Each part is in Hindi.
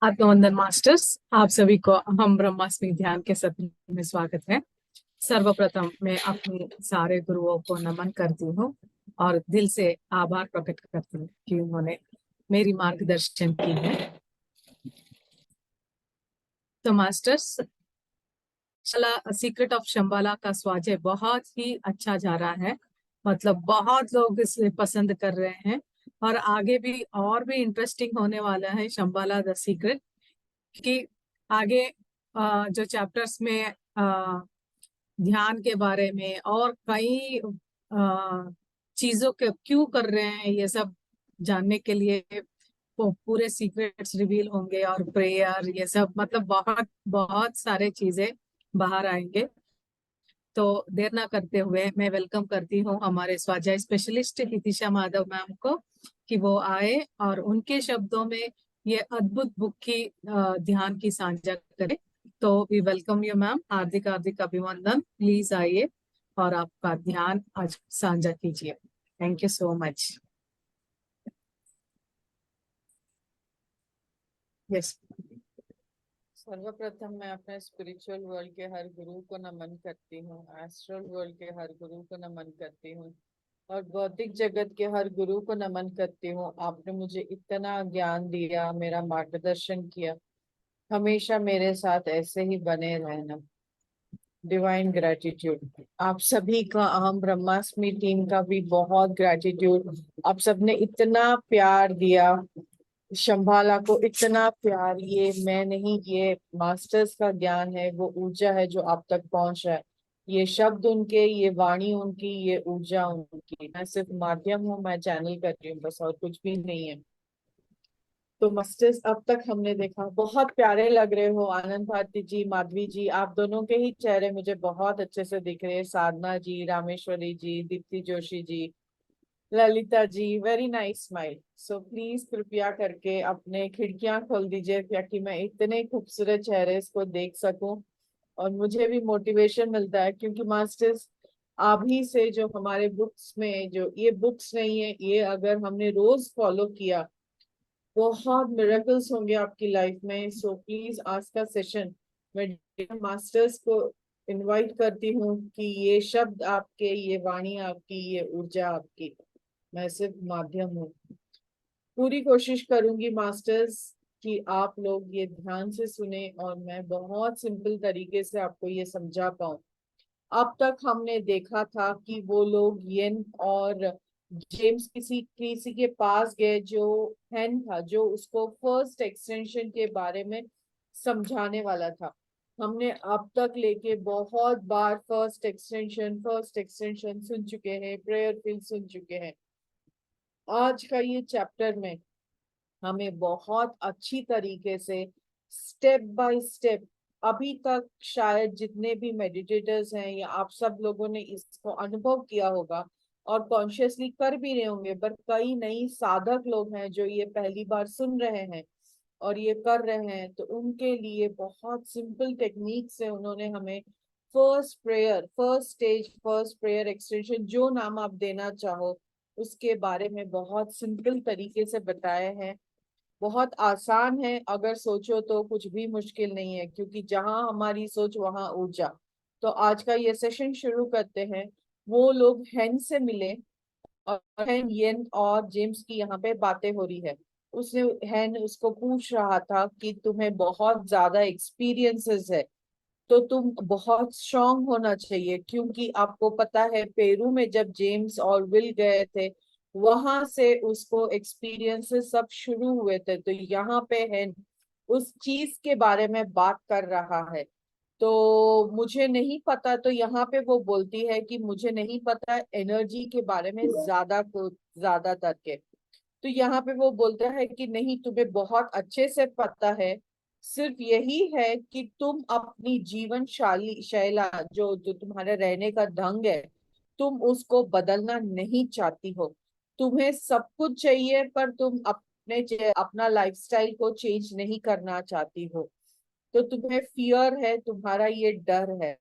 आत्मवंदन मास्टर्स, आप सभी को हम ब्रह्मास्मि ध्यान के सत्र में स्वागत है। सर्वप्रथम मैं अपने सारे गुरुओं को नमन करती हूँ और दिल से आभार प्रकट करती हूँ कि उन्होंने मेरी मार्गदर्शन की है। तो मास्टर्स, सीक्रेट ऑफ शंबाला का स्वाध्याय बहुत ही अच्छा जा रहा है। मतलब बहुत लोग इसे पसंद कर रहे हैं और आगे भी और भी इंटरेस्टिंग होने वाला है शंबाला द सीक्रेट कि आगे जो चैप्टर्स में ध्यान के बारे में और कई चीजों के क्यों कर रहे हैं ये सब जानने के लिए पूरे सीक्रेट्स रिवील होंगे और प्रेयर ये सब मतलब बहुत बहुत सारे चीजें बाहर आएंगे। तो देर ना करते हुए मैं वेलकम करती हूँ हमारे स्वाध्याय स्पेशलिस्ट हितिशा माधव मैम को कि वो आए और उनके शब्दों में ये अद्भुत बुक की ध्यान की साझा करें। तो वी वेलकम यू मैम, हार्दिक हार्दिक अभिनंदन। प्लीज आइए और आपका ध्यान आज साझा कीजिए। Thank you so much. Yes. सर्वप्रथम मैं अपने स्पिरिचुअल वर्ल्ड के हर गुरु को नमन करती हूँ, एस्ट्रल वर्ल्ड के हर गुरु को नमन करती हूँ और भौतिक जगत के हर गुरु को नमन करती हूँ। आपने मुझे इतना ज्ञान दिया, मेरा मार्गदर्शन किया, हमेशा मेरे साथ ऐसे ही बने रहना। Divine gratitude. आप सभी का, अहम ब्रह्मास्मि टीम का भी बहुत ग्रेटिट्यूड। आप सबने इतना प्यार दिया, शंभाला को इतना प्यार। ये मैं नहीं, ये मास्टर्स का ज्ञान है, वो ऊर्जा है जो आप तक पहुंच रहा है। ये शब्द उनके, ये वाणी उनकी, ये ऊर्जा उनकी। मैं सिर्फ माध्यम हूँ, मैं चैनल कर रही हूँ बस, और कुछ भी नहीं है। तो मास्टर्स अब तक हमने देखा, बहुत प्यारे लग रहे हो। आनंद भारती जी, माधवी जी, आप दोनों के ही चेहरे मुझे बहुत अच्छे से दिख रहे हैं। Sadhana ji, Rameshwari ji, Deepti Joshi ji, Lalita ji, very nice smile. So please कृपया करके अपने खिड़कियां खोल दीजिए ताकि मैं इतने खूबसूरत चेहरे को देख सकूं और मुझे भी मोटिवेशन मिलता है। क्योंकि मास्टर्स, आप ही से जो हमारे बुक्स में, जो ये बुक्स नहीं है, ये अगर हमने रोज फॉलो किया, बहुत मिरेकल्स होंगे आपकी लाइफ में। सो प्लीज आज का सेशन मैं मास्टर्स को इनवाइट करती हूँ कि ये शब्द आपके, ये वाणी आपकी, ये ऊर्जा आपकी, मैं सिर्फ माध्यम हूँ। पूरी कोशिश करूंगी मास्टर्स कि आप लोग ये ध्यान से सुने और मैं बहुत सिंपल तरीके से आपको ये समझा पाऊं। अब तक हमने देखा था कि वो लोग येन और जेम्स किसी किसी के पास गए जो हैन था, जो उसको फर्स्ट एक्सटेंशन के बारे में समझाने वाला था। हमने अब तक लेके बहुत बार फर्स्ट एक्सटेंशन सुन चुके हैं, प्रेयर फील्ड सुन चुके हैं। आज का ये चैप्टर में हमें बहुत अच्छी तरीके से स्टेप बाय स्टेप, अभी तक शायद जितने भी मेडिटेटर्स हैं या आप सब लोगों ने इसको अनुभव किया होगा और कॉन्शियसली कर भी रहे होंगे, पर कई नई साधक लोग हैं जो ये पहली बार सुन रहे हैं और ये कर रहे हैं। तो उनके लिए बहुत सिंपल टेक्निक से उन्होंने हमें first prayer, first stage, first prayer extension, जो नाम आप देना चाहो, उसके बारे में बहुत सिंपल तरीके से बताया है। बहुत आसान है, अगर सोचो तो कुछ भी मुश्किल नहीं है, क्योंकि जहां हमारी सोच वहां ऊर्जा। तो आज का ये सेशन शुरू करते हैं। वो लोग हैन से मिले और हैन, येन और जेम्स की यहाँ पे बातें हो रही है। उसने, हैन उसको पूछ रहा था कि तुम्हें बहुत ज्यादा एक्सपीरियंसेस है, तो तुम बहुत स्ट्रांग होना चाहिए। क्योंकि आपको पता है, पेरू में जब जेम्स और विल गए थे, वहां से उसको एक्सपीरियंसेस सब शुरू हुए थे। तो यहाँ पे है उस चीज के बारे में बात कर रहा है। तो मुझे नहीं पता, तो यहाँ पे वो बोलती है कि मुझे नहीं पता एनर्जी के बारे में ज्यादा को ज्यादा करके। तो यहाँ पे वो बोलता है कि नहीं, तुम्हें बहुत अच्छे से पता है। सिर्फ यही है कि तुम अपनी जीवन शाली शैला, जो जो तुम्हारे रहने का ढंग है, तुम उसको बदलना नहीं चाहती हो। तुम्हें सब कुछ चाहिए पर तुम अपना लाइफस्टाइल को चेंज नहीं करना चाहती हो। तो तुम्हें फियर है, तुम्हारा ये डर है।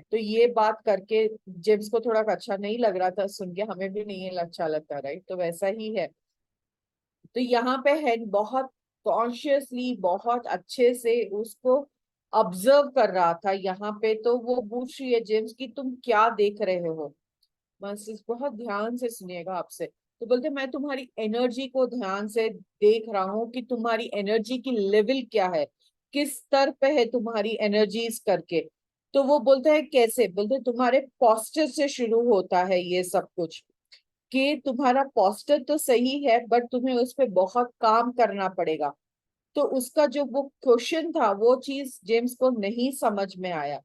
तो ये बात करके जेम्स को थोड़ा अच्छा नहीं लग रहा था सुन के, हमें भी नहीं अच्छा लगता, राइट? तो वैसा ही है। तो यहाँ पे है बहुत कॉन्शियसली बहुत अच्छे से उसको ऑब्जर्व कर रहा था यहाँ पे। तो वो पूछ रही है जेम्स कि तुम क्या देख रहे हो। बस बहुत ध्यान से सुनिएगा आपसे। तो बोलते मैं तुम्हारी एनर्जी को ध्यान से देख रहा हूँ कि तुम्हारी एनर्जी की लेवल क्या है, किस स्तर पे है तुम्हारी एनर्जीज करके। तो वो बोलता है कैसे, बोलते तुम्हारे पोस्टर से शुरू होता है ये सब कुछ, कि तुम्हारा पोस्टर तो सही है बट तुम्हें उस पर बहुत काम करना पड़ेगा। तो उसका जो वो क्वेश्चन था वो चीज जेम्स को नहीं समझ में आया।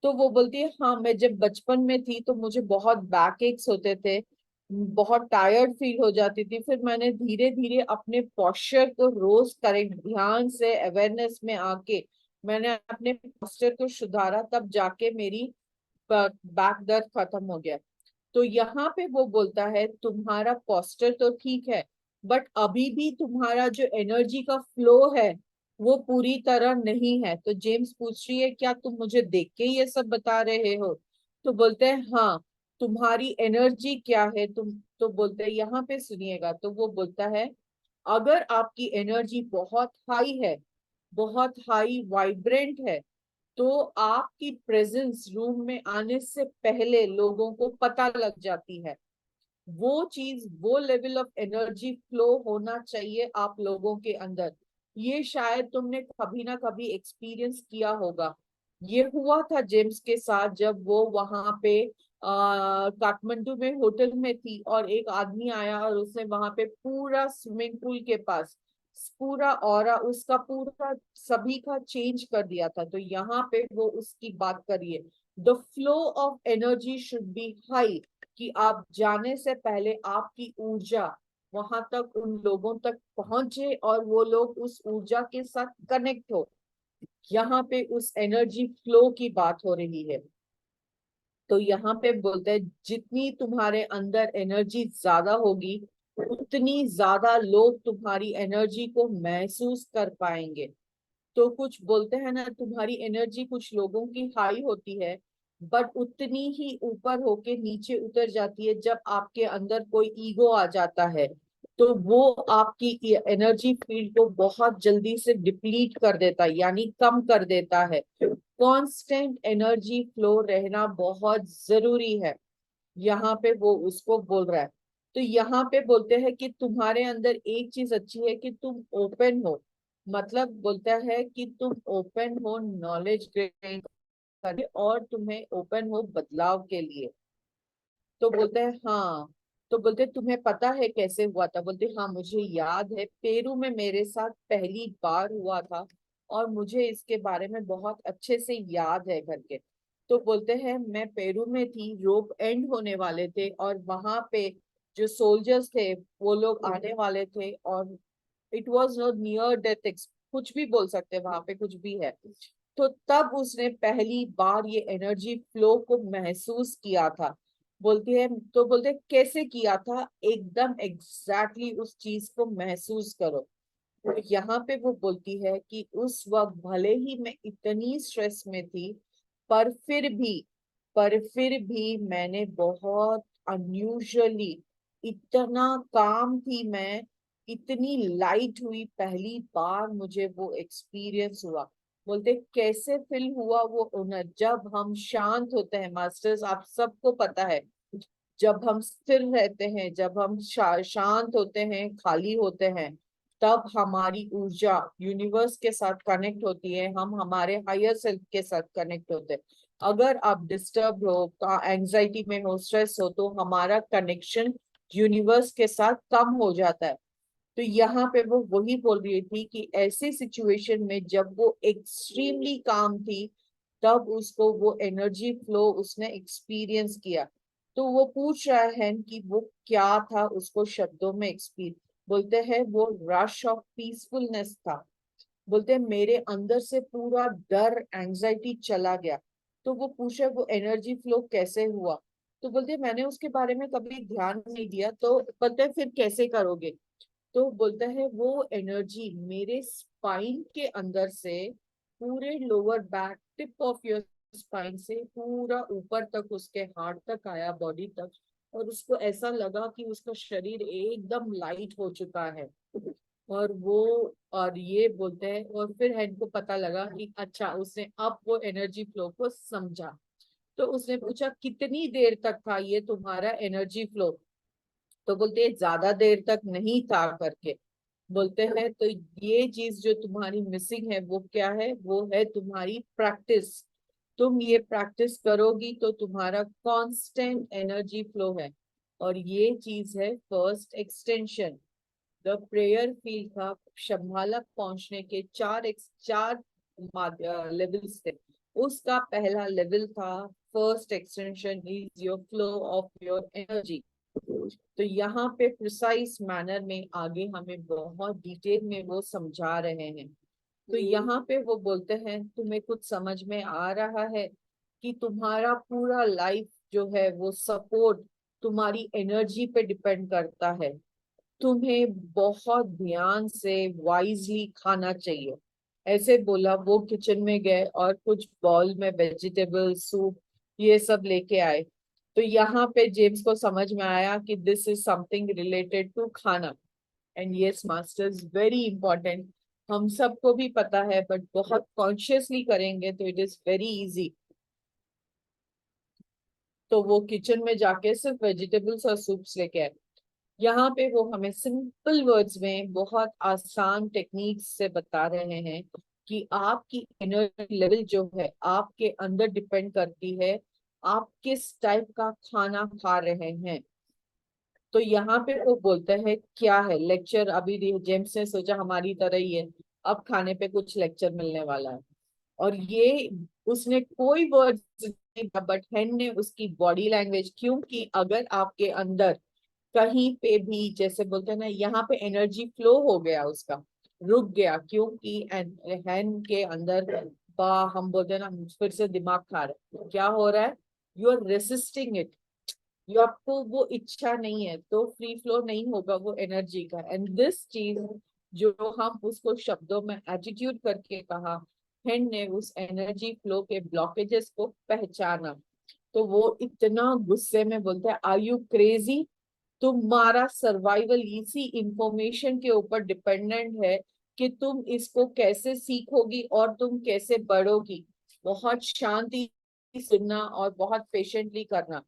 तो वो बोलती है हाँ, मैं जब बचपन में थी तो मुझे बहुत बैक एक्स होते थे, बहुत टायर्ड फील हो जाती थी। फिर मैंने धीरे धीरे अपने पोस्चर को रोज करेक्ट ध्यान से अवेयरनेस में आके मैंने अपने पोस्चर को सुधारा, तब जाके मेरी बैक दर्द खत्म हो गया। तो यहाँ पे वो बोलता है तुम्हारा पोस्टर तो ठीक है बट अभी भी तुम्हारा जो एनर्जी का फ्लो है वो पूरी तरह नहीं है। तो जेम्स पूछ रही है क्या तुम मुझे देख के ये सब बता रहे हो। तो बोलते हैं हाँ, तुम्हारी एनर्जी क्या है तुम। तो बोलते हैं यहाँ पे सुनिएगा। तो वो बोलता है अगर आपकी एनर्जी बहुत हाई है, बहुत हाई वाइब्रेंट है, तो आपकी प्रेजेंस रूम में आने से पहले लोगों को पता लग जाती है। वो चीज, वो लेवल ऑफ एनर्जी फ्लो होना चाहिए आप लोगों के अंदर। ये शायद तुमने कभी ना कभी एक्सपीरियंस किया होगा। ये हुआ था जेम्स के साथ जब वो वहां पे काठमांडू में होटल में थी और एक आदमी आया और उसने वहां पे पूरा स्विमिंग पूल के पास पूरा ऑरा उसका पूरा सभी का चेंज कर दिया था। तो यहाँ पे वो उसकी बात करिए, the flow of energy should be high, कि आप जाने से पहले आपकी ऊर्जा वहां तक उन लोगों तक पहुंचे और वो लोग उस ऊर्जा के साथ कनेक्ट हो। यहाँ पे उस एनर्जी फ्लो की बात हो रही है। तो यहाँ पे बोलते हैं जितनी तुम्हारे अंदर एनर्जी ज्यादा होगी उतनी ज्यादा लोग तुम्हारी एनर्जी को महसूस कर पाएंगे। तो कुछ बोलते हैं ना, तुम्हारी एनर्जी कुछ लोगों की हाई होती है बट उतनी ही ऊपर होके नीचे उतर जाती है जब आपके अंदर कोई ईगो आ जाता है। तो वो आपकी एनर्जी फील्ड को बहुत जल्दी से डिप्लीट कर देता है, यानी कम कर देता है। कांस्टेंट एनर्जी फ्लो रहना बहुत जरूरी है। यहाँ पे वो उसको बोल रहा है। तो यहाँ पे बोलते हैं कि तुम्हारे अंदर एक चीज अच्छी है कि तुम ओपन हो। मतलब बोलता है कि तुम ओपन हो नॉलेज गेन करने और तुम्हें ओपन हो बदलाव के लिए। तो बोलते हैं हाँ। तो बोलते तुम्हें पता है कैसे हुआ था। बोलते हाँ मुझे याद है, पेरू में मेरे साथ पहली बार हुआ था और मुझे इसके बारे में बहुत अच्छे से याद है करके। तो बोलते हैं मैं पेरू में थी, रोप एंड होने वाले थे और वहां पे जो सोल्जर्स थे वो लोग आने वाले थे और it was not near death, कुछ भी बोल सकते हैं, वहां पे कुछ भी है। तो तब उसने पहली बार ये एनर्जी फ्लो को महसूस किया था। बोलती है तो बोलते कैसे किया था, एकदम एग्जैक्टली उस चीज को महसूस करो। तो यहाँ पे वो बोलती है कि उस वक्त भले ही मैं इतनी स्ट्रेस में थी पर फिर भी मैंने बहुत अनयूजुअली इतना काम थी मैं, इतनी लाइट हुई, पहली बार मुझे वो एक्सपीरियंस हुआ। बोलते कैसे फील हुआ वो उन्हें, जब हम शांत होते हैं मास्टर्स, आप सबको पता है, जब हम स्थिर रहते हैं, जब हम शांत होते हैं, खाली होते हैं, तब हमारी ऊर्जा यूनिवर्स के साथ कनेक्ट होती है, हम हमारे हायर सेल्फ के साथ कनेक्ट होते हैं। अगर आप डिस्टर्ब हो, एंजाइटी में हो, स्ट्रेस हो, तो हमारा कनेक्शन यूनिवर्स के साथ कम हो जाता है। तो यहाँ पे वो वही बोल रही थी कि ऐसी सिचुएशन में जब वो एक्सट्रीमली काम थी तब उसको वो एनर्जी फ्लो उसने एक्सपीरियंस किया। तो वो पूछ रहा है कि वो क्या था, उसको शब्दों में एक्सपीरियंस बोलते हैं वो रश ऑफ पीसफुलनेस था। बोलते हैं मेरे अंदर से पूरा डर एंजाइटी चला गया। तो वो पूछे वो एनर्जी फ्लो कैसे हुआ। तो बोलते हैं मैंने उसके बारे में कभी ध्यान नहीं दिया। तो बोलते हैं फिर कैसे करोगे। तो बोलता है वो एनर्जी मेरे स्पाइन के अंदर से पूरे lower back tip of your spine से पूरा ऊपर तक उसके हार्ट तक आया, बॉडी तक। और उसको ऐसा लगा कि उसका शरीर एकदम लाइट हो चुका है। और वो और ये बोलते हैं, और फिर हेड को पता लगा कि अच्छा, उसने अब वो एनर्जी फ्लो को समझा। तो उसने पूछा कितनी देर तक था ये तुम्हारा एनर्जी फ्लो? तो बोलते हैं ज्यादा देर तक नहीं था करके। बोलते हैं तो ये चीज जो तुम्हारी मिसिंग है वो क्या है? वो है तुम्हारी प्रैक्टिस। तुम ये प्रैक्टिस करोगी तो तुम्हारा कांस्टेंट एनर्जी फ्लो है। और ये चीज है first extension. The prayer field था, शंभाला पहुंचने के चार लेवल्स थे। उसका पहला लेवल था first extension is your flow of your energy. तो यहाँ पे प्रिसाइज मैनर में आगे हमें बहुत डिटेल में वो समझा रहे हैं। तो यहाँ पे वो बोलते हैं तुम्हें कुछ समझ में आ रहा है कि तुम्हारा पूरा लाइफ जो है वो सपोर्ट तुम्हारी एनर्जी पे डिपेंड करता है। तुम्हें बहुत ध्यान से वाइजली खाना चाहिए। ऐसे बोला, वो किचन में गए और कुछ बॉल में वेजिटेबल सूप ये सब लेके आए। तो यहाँ पे जेम्स को समझ में आया कि this is something related to khana. And yes masters, very important. हम सबको भी पता है, बट बहुत कॉन्शियसली करेंगे तो इट इज वेरी इजी। तो वो किचन में जाके सिर्फ वेजिटेबल्स और सूप्स लेके आए। यहाँ पे वो हमें सिंपल वर्ड्स में बहुत आसान टेक्निक्स से बता रहे हैं कि आपकी एनर्जी लेवल जो है आपके अंदर डिपेंड करती है आप किस टाइप का खाना खा रहे हैं। तो यहाँ पे वो बोलते हैं क्या है लेक्चर, अभी जेम्स ने सोचा हमारी तरह ही है, अब खाने पे कुछ लेक्चर मिलने वाला है। और ये उसने कोई वर्ड नहीं, बट हेन ने उसकी बॉडी लैंग्वेज, क्योंकि अगर आपके अंदर कहीं पे भी जैसे बोलते हैं ना, यहाँ पे एनर्जी फ्लो हो गया, उसका रुक गया, क्योंकि हैंड के अंदर बा हम बोलते हैं ना, फिर से दिमाग खा रहा है, क्या हो रहा है? You are resisting it. You आपको वो इच्छा नहीं है, तो फ्री फ्लो नहीं होगा वो एनर्जी का। एंड दिस चीज जो हम उसको शब्दों में एटीट्यूड करके कहा, हैंड ने उस एनर्जी फ्लो के ब्लॉकेजेस को पहचाना। तो वो इतना गुस्से में बोलता है, आर यू क्रेजी? तुम्हारा सर्वाइवल इसी इंफॉर्मेशन के ऊपर डिपेंडेंट है कि तुम इसको कैसे सीखोगी और तुम कैसे बढ़ोगी। बहुत शांति सुनना और बहुत पेशेंटली करना।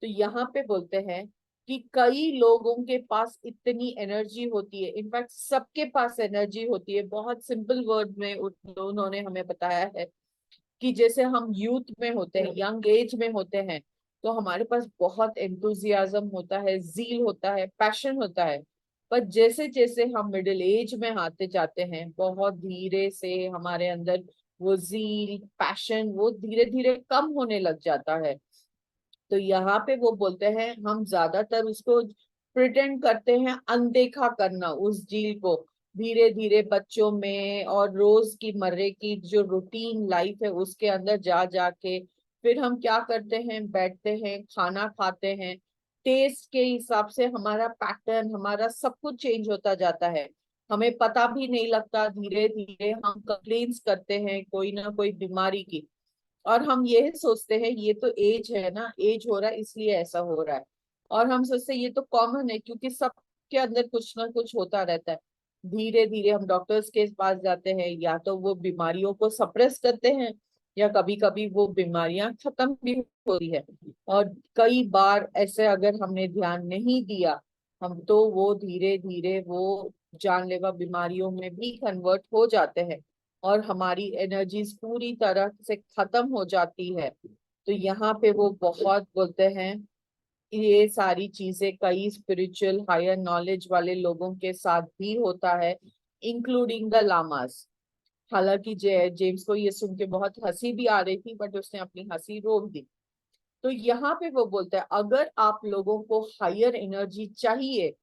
तो यहाँ पे बोलते हैं कि कई लोगों के पास इतनी एनर्जी होती है, इनफैक्ट सबके पास एनर्जी होती है। बहुत सिंपल वर्ड में उन्होंने हमें बताया है कि जैसे हम यूथ में होते हैं, यंग एज में होते हैं, तो हमारे पास बहुत एंथुजियाज्म होता है, जील होता है, पैशन होता है। पर जैसे जैसे हम मिडिल एज में आते जाते हैं, बहुत धीरे से हमारे अंदर वो जील पैशन वो धीरे धीरे कम होने लग जाता है। तो यहाँ पे वो बोलते हैं हम ज्यादातर उसको प्रिटेंड करते हैं अनदेखा करना उस झील को। धीरे धीरे बच्चों में और रोज की मर्रे की जो रूटीन लाइफ है उसके अंदर जा जाके फिर हम क्या करते हैं, बैठते हैं, खाना खाते हैं, टेस्ट के हिसाब से हमारा पैटर्न, हमारा सब कुछ चेंज होता जाता है। हमें पता भी नहीं लगता, धीरे धीरे हम कंप्लेन्स करते हैं कोई ना कोई बीमारी की। और हम ये सोचते हैं ये तो एज है ना, एज हो रहा है इसलिए ऐसा हो रहा है। और हम सोचते हैं ये तो कॉमन है, क्योंकि सबके अंदर कुछ ना कुछ होता रहता है। धीरे धीरे हम डॉक्टर्स के पास जाते हैं, या तो वो बीमारियों को सप्रेस करते हैं, या कभी कभी वो बीमारियां खत्म भी होती है। और कई बार ऐसे अगर हमने ध्यान नहीं दिया, हम तो वो धीरे धीरे वो जानलेवा बीमारियों में भी कन्वर्ट हो जाते हैं और हमारी एनर्जीज पूरी तरह से खत्म हो जाती है। तो यहाँ पे वो बहुत बोलते हैं ये सारी चीजें कई स्पिरिचुअल हायर नॉलेज वाले लोगों के साथ भी होता है, इंक्लूडिंग द लामास। हालांकि जेम्स को ये सुन के बहुत हंसी भी आ रही थी, बट उसने अपनी हंसी रोक दी। तो यहाँ पे वो बोलता है अगर आप लोगों को हायर एनर्जी चाहिए,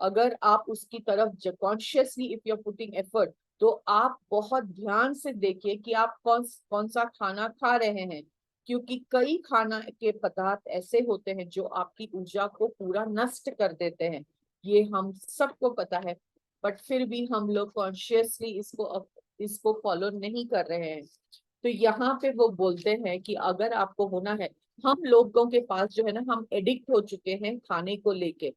अगर आप उसकी तरफ consciously if you are putting effort, तो आप बहुत ध्यान से देखिए कि आप कौन कौन सा खाना खा रहे हैं। क्योंकि कई खाना के पदार्थ ऐसे होते हैं जो आपकी ऊर्जा को पूरा नष्ट कर देते हैं, ये हम सबको पता है। बट फिर भी हम लोग कॉन्शियसली इसको फॉलो नहीं कर रहे हैं। तो यहाँ पे वो बोलते हैं कि अगर आपको होना है, हम लोगों के पास जो है ना, हम एडिक्ट हो चुके हैं खाने को लेके।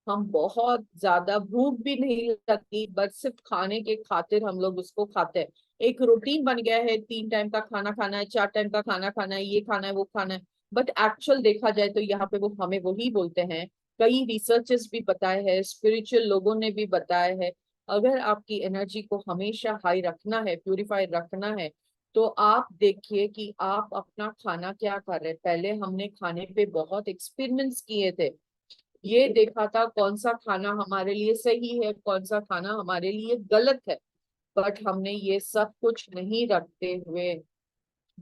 हम बहुत ज्यादा भूख भी नहीं लगती, बट सिर्फ खाने के खातिर हम लोग उसको खाते हैं। एक रूटीन बन गया है, 3 टाइम का खाना खाना है, 4 टाइम का खाना खाना है, ये खाना है वो खाना है। बट एक्चुअल देखा जाए तो यहाँ पे वो हमें वही बोलते हैं। कई रिसर्चेस भी बताए हैं, स्पिरिचुअल लोगों ने भी बताया है, अगर आपकी एनर्जी को हमेशा हाई रखना है, प्यूरिफाई रखना है, तो आप देखिए कि आप अपना खाना क्या कर रहे हैं। पहले हमने खाने पे बहुत एक्सपेरिमेंट्स किए थे, ये देखा था कौन सा खाना हमारे लिए सही है, कौन सा खाना हमारे लिए गलत है। बट हमने ये सब कुछ नहीं रखते हुए,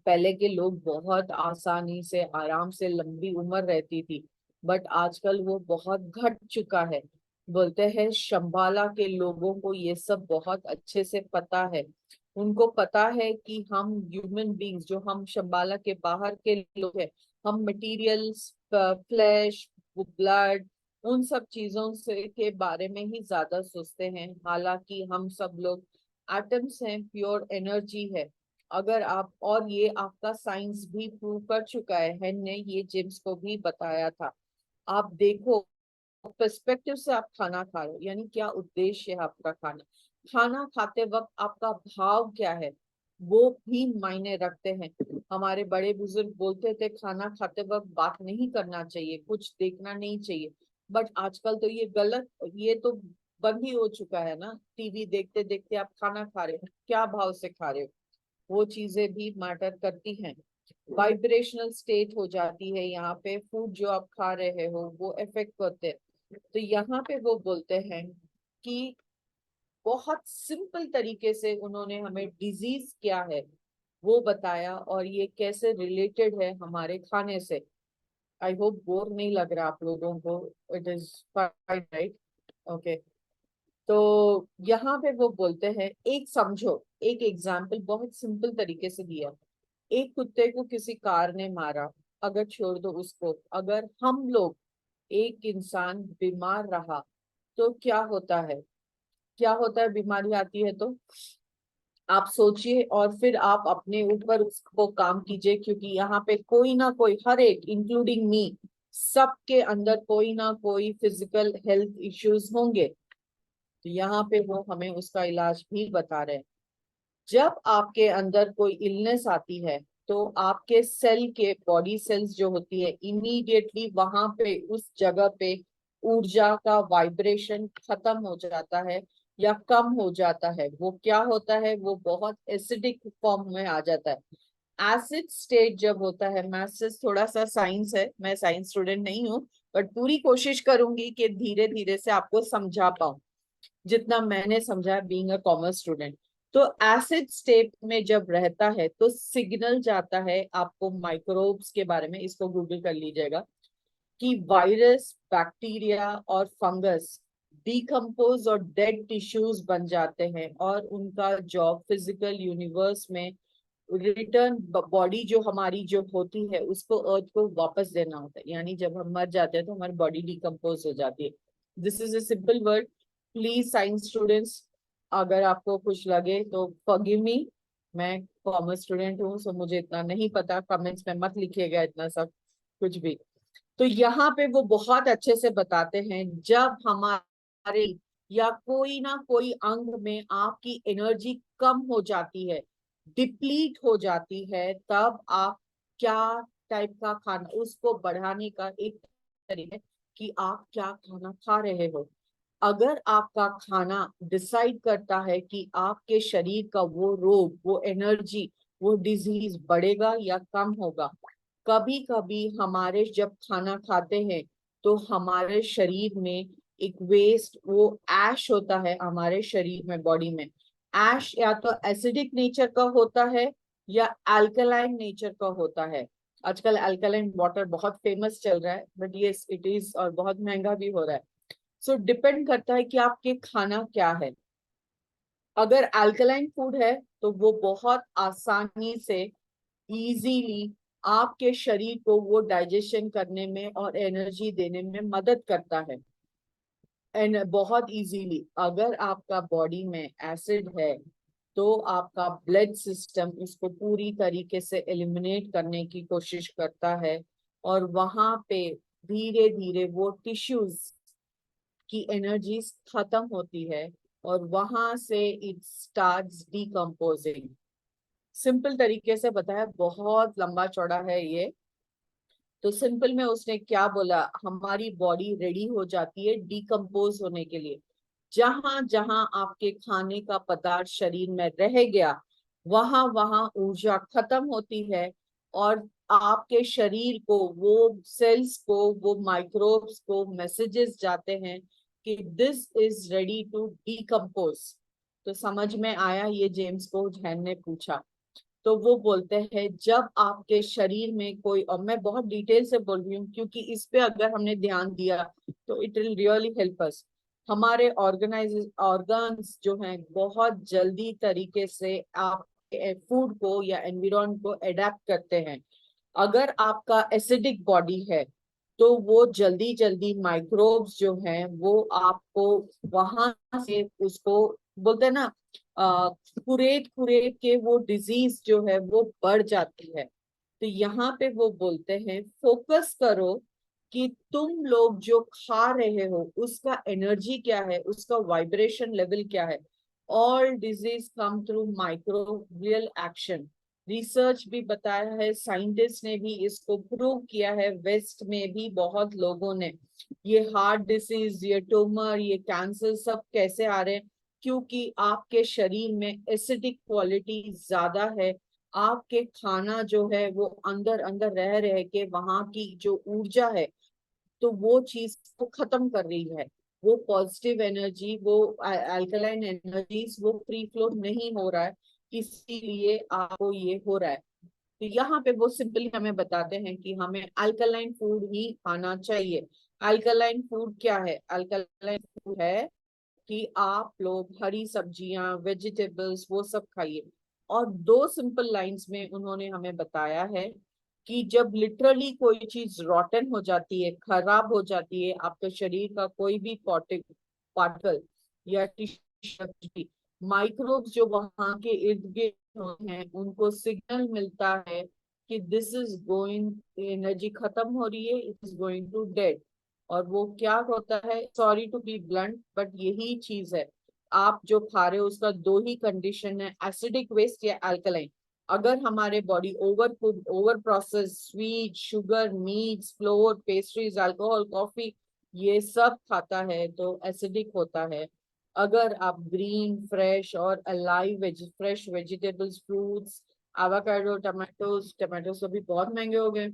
पहले के लोग बहुत आसानी से आराम से लंबी उम्र रहती थी, बट आजकल वो बहुत घट चुका है। बोलते हैं शंबाला के लोगों को ये सब बहुत अच्छे से पता है। उनको पता है कि हम ह्यूमन बींग्स, जो हम शंबाला के बाहर के लोग हैं, हम मटेरियल्स, फ्लैश, ब्लड, उन सब चीजों से के बारे में ही ज्यादा सोचते हैं। हालांकि हम सब लोग एटम्स हैं, प्योर एनर्जी है। अगर आप, और ये आपका साइंस भी प्रूव कर चुका है, हेन ने ये जेम्स को भी बताया था। आप देखो, पर्सपेक्टिव से आप खाना खा रहे हो, यानी क्या उद्देश्य है आपका खाना। खाना खाते वक्त आपका भाव क्या है, वो भी मायने रखते हैं। हमारे बड़े बुजुर्ग बोलते थे खाना खाते वक्त बात नहीं करना चाहिए, कुछ देखना नहीं चाहिए। बट आजकल तो ये गलत, ये तो बंद ही हो चुका है ना। टीवी देखते देखते आप खाना खा रहे हो, क्या भाव से खा रहे हो, वो चीजें भी मैटर करती हैं। वाइब्रेशनल स्टेट हो जाती है यहाँ पे, फूड जो आप खा रहे हो वो इफेक्ट करते हैं। तो यहाँ पे वो बोलते हैं कि बहुत सिंपल तरीके से उन्होंने हमें डिजीज क्या है वो बताया, और ये कैसे रिलेटेड है हमारे खाने से। आई होप बोर नहीं लग रहा आप लोगों को, it is fine right? Okay. तो यहाँ पे वो बोलते हैं, एक समझो, एक एग्जाम्पल बहुत सिंपल तरीके से दिया। एक कुत्ते को किसी कार ने मारा, अगर छोड़ दो उसको, अगर हम लोग, एक इंसान बीमार रहा तो क्या होता है, क्या होता है बीमारी आती है तो। आप सोचिए और फिर आप अपने ऊपर उसको काम कीजिए, क्योंकि यहाँ पे कोई ना कोई, हर एक इंक्लूडिंग मी, सबके अंदर कोई ना कोई फिजिकल हेल्थ इश्यूज होंगे। तो यहाँ पे वो हमें उसका इलाज भी बता रहे हैं। जब आपके अंदर कोई इलनेस आती है, तो आपके सेल के, बॉडी सेल्स जो होती है, इमीडिएटली वहां पे उस जगह पे ऊर्जा का वाइब्रेशन खत्म हो जाता है या कम हो जाता है। वो क्या होता है, वो बहुत एसिडिक फॉर्म में आ जाता है। एसिड स्टेट जब होता है, मैथ्स थोड़ा सा साइंस है, मैं साइंस स्टूडेंट नहीं हूँ, बट पूरी कोशिश करूंगी कि धीरे धीरे से आपको समझा पाऊं, जितना मैंने समझा बीइंग अ कॉमर्स स्टूडेंट। तो एसिड स्टेट में जब रहता है तो सिग्नल जाता है आपको माइक्रोब्स के बारे में, इसको गूगल कर लीजिएगा, कि वायरस, बैक्टीरिया और फंगस डिकम्पोज और डेड टिश्यूज बन जाते हैं, और उनका जॉब फिजिकल यूनिवर्स में रिटर्न, बॉडी जो हमारी जो होती है उसको अर्थ को वापस देना होता है। यानी जब हम मर जाते हैं तो हमारी बॉडी डिकम्पोज हो जाती है। This is a simple word. Please science students, अगर आपको कुछ लगे तो फॉरगिव मी, मैं कॉमर्स स्टूडेंट हूँ, सो मुझे इतना नहीं पता, कमेंट्स में मत लिखिएगा इतना सब कुछ भी। तो यहाँ पे वो बहुत अच्छे से बताते हैं, जब हमारे या कोई ना कोई अंग में आपकी एनर्जी कम हो जाती है, डिप्लीट हो जाती है, तब आप क्या टाइप का खाना, उसको बढ़ाने का एक तरीका है कि आप क्या खाना खा रहे हो। अगर आपका खाना डिसाइड करता है कि आपके शरीर का वो रोग, वो एनर्जी, वो डिजीज बढ़ेगा या कम होगा। कभी कभी हमारे जब खाना खाते हैं तो हमारे शरीर में एक वेस्ट, वो ऐश होता है हमारे शरीर में, बॉडी में। ऐश या तो एसिडिक नेचर का होता है या अल्कलाइन नेचर का होता है। आजकल अल्कलाइन वाटर बहुत फेमस चल रहा है, बट ये इट इज, और बहुत महंगा भी हो रहा है। सो डिपेंड करता है कि आपके खाना क्या है। अगर अल्कलाइन फूड है तो वो बहुत आसानी से, इजीली आपके शरीर को वो डाइजेशन करने में और एनर्जी देने में मदद करता है। एंड बहुत इजीली, अगर आपका बॉडी में एसिड है तो आपका ब्लड सिस्टम उसको पूरी तरीके से एलिमिनेट करने की कोशिश करता है, और वहां पे धीरे धीरे वो टिश्यूज की एनर्जी खत्म होती है और वहां से इट स्टार्ट्स डीकम्पोजिंग। सिंपल तरीके से बताया, बहुत लंबा चौड़ा है ये। तो सिंपल में उसने क्या बोला, हमारी बॉडी रेडी हो जाती है डीकम्पोज होने के लिए। जहां जहां आपके खाने का पदार्थ शरीर में रह गया, वहां वहां ऊर्जा खत्म होती है और आपके शरीर को, वो सेल्स को, वो माइक्रोब्स को मैसेजेस जाते हैं कि this is ready to decompose. तो समझ में आया ये जेम्स को जैन ने पूछा। तो वो बोलते हैं जब आपके शरीर में कोई, और मैं बहुत डिटेल से बोल रही हूँ क्योंकि इस पे अगर हमने ध्यान दिया तो it will really help us. हमारे ऑर्गन्स जो हैं बहुत जल्दी तरीके से आपके फूड को या एनवायरनमेंट को एडेप्ट करते हैं। अगर आपका एसिडिक बॉडी है तो वो जल्दी जल्दी माइक्रोब्स जो हैं वो आपको वहां से, उसको बोलते हैं ना, कुरेद कुरेद के वो डिजीज जो है वो बढ़ जाती है। तो यहाँ पे वो बोलते हैं फोकस करो कि तुम लोग जो खा रहे हो उसका एनर्जी क्या है, उसका वाइब्रेशन लेवल क्या है। All disease come through microbial action. Research भी बताया है, साइंटिस्ट ने भी इसको प्रूव किया है, वेस्ट में भी बहुत लोगों ने। ये हार्ट डिसीज, ये ट्यूमर, ये कैंसर सब कैसे आ रहे हैं, क्योंकि आपके शरीर में एसिडिक क्वालिटी ज्यादा है। आपके खाना जो है वो अंदर अंदर रह रह के वहां की जो ऊर्जा है, तो वो चीज को खत्म कर रही है। वो पॉजिटिव एनर्जी, वो अल्कलाइन एनर्जीज वो फ्री फ्लो नहीं हो रहा है, इसीलिए आपको ये हो रहा है। तो यहाँ पे वो सिंपली हमें बताते हैं कि हमें अल्कलाइन फूड ही खाना चाहिए। अल्कलाइन फूड क्या है? अल्कलाइन फूड है कि आप लोग हरी सब्जियां, वेजिटेबल्स वो सब खाइए। और दो सिंपल लाइंस में उन्होंने हमें बताया है कि जब लिटरली कोई चीज रॉटन हो जाती है, खराब हो जाती है, आपके शरीर का कोई भी पार्टिकल या टिश्यू, माइक्रोब्स जो वहां के इर्द गिर्द होते हैं उनको सिग्नल मिलता है कि दिस इज गोइंग, एनर्जी खत्म हो रही है, it is going to dead. और वो क्या होता है, sorry to be blunt but यही चीज है। आप जो खा रहे हो उसका दो ही कंडीशन है, एसिडिक वेस्ट या अल्कलाइन। अगर हमारे body over food, over process, sweet, sugar, meets, floor, pastries, alcohol, coffee ये सब खाता है तो एसिडिक होता है। अगर आप ग्रीन, फ्रेश और alive fresh vegetables, fruits, avocado, tomatoes, tomatoes तो अभी बहुत महंगे हो गए,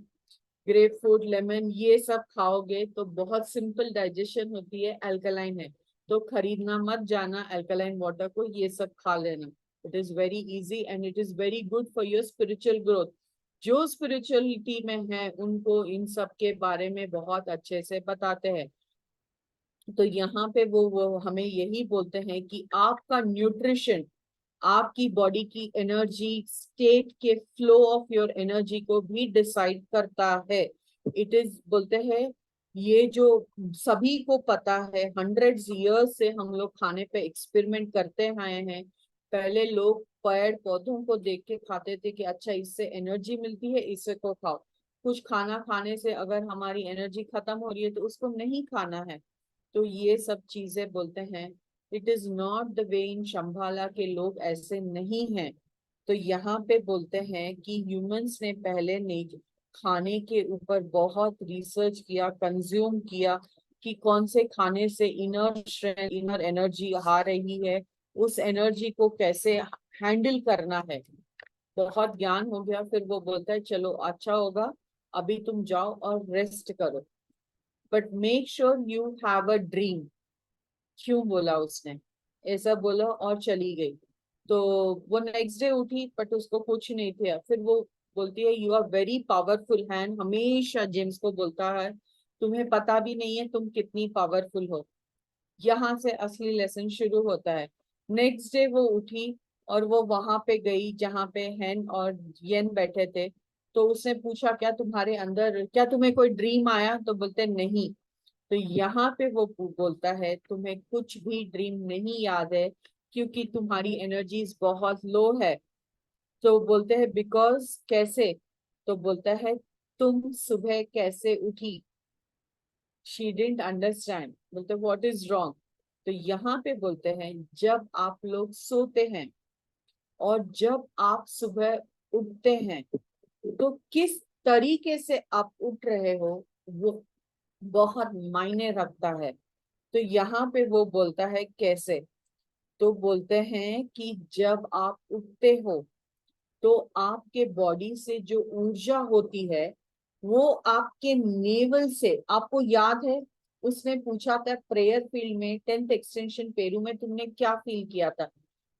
ग्रेप फ्रूट, लेमन, ये सब खाओगे तो बहुत सिंपल डाइजेशन होती है, अल्कलाइन है। तो खरीदना मत जाना अल्कलाइन वाटर को, ये सब खा लेना। It is very easy and it is very good for your spiritual growth. जो स्पिरिचुअलिटी में है उनको इन सब के बारे में बहुत अच्छे से बताते हैं। तो यहाँ पे वो हमें यही बोलते हैं कि आपका न्यूट्रिशन आपकी बॉडी की एनर्जी स्टेट के फ्लो ऑफ योर एनर्जी को भी डिसाइड करता है। इट इज बोलते हैं, ये जो सभी को पता है, हंड्रेड्स ईयर्स से हम लोग खाने पे एक्सपेरिमेंट करते आए हैं। पहले लोग पेड़ पौधों को देख के खाते थे कि अच्छा इससे एनर्जी मिलती है, इससे को खाओ। कुछ खाना खाने से अगर हमारी एनर्जी खत्म हो रही है तो उसको नहीं खाना है। तो ये सब चीजें बोलते हैं, it is not the way in Shambhala के लोग ऐसे नहीं हैं। तो यहाँ पे बोलते हैं कि ह्यूमंस ने पहले नहीं खाने के ऊपर बहुत रिसर्च किया, कंज्यूम किया कि कौन से खाने से इनर स्ट्रेंथ, इनर एनर्जी आ रही है, उस एनर्जी को कैसे हैंडल करना है। बहुत ज्ञान हो गया। फिर वो बोलता है चलो अच्छा होगा, अभी तुम जाओ और रेस्ट करो, but make sure you have a dream. क्यों बोला उसने, ऐसा बोला और चली गई। तो वो नेक्स्ट डे उठी बट उसको कुछ नहीं था। फिर वो बोलती है you are very powerful hand, हमेशा जेम्स को बोलता है तुम्हें पता भी नहीं है तुम कितनी पावरफुल हो। यहाँ से असली लेसन शुरू होता है। नेक्स्ट डे वो उठी और वो वहां पे गई जहाँ पे हेन और येन बैठे थे। तो उसने पूछा क्या तुम्हारे अंदर, क्या तुम्हें कोई ड्रीम आया? तो बोलते नहीं। तो यहाँ पे वो बोलता है तुम्हें कुछ भी ड्रीम नहीं याद है क्योंकि तुम्हारी एनर्जीज बहुत लो है। तो बोलते हैं बिकॉज कैसे? तो बोलता है तुम सुबह कैसे उठी, शी डिडंट अंडरस्टैंड, बोलते व्हाट इज रॉन्ग। तो यहाँ पे बोलते हैं जब आप लोग सोते हैं और जब आप सुबह उठते हैं तो किस तरीके से आप उठ रहे हो वो बहुत मायने रखता है। तो यहाँ पे वो बोलता है कैसे, तो बोलते हैं कि जब आप उठते हो तो आपके बॉडी से जो ऊर्जा होती है वो आपके नेवल से, आपको याद है उसने पूछा था प्रेयर फील्ड में 10th एक्सटेंशन पेरू में तुमने क्या फील किया था,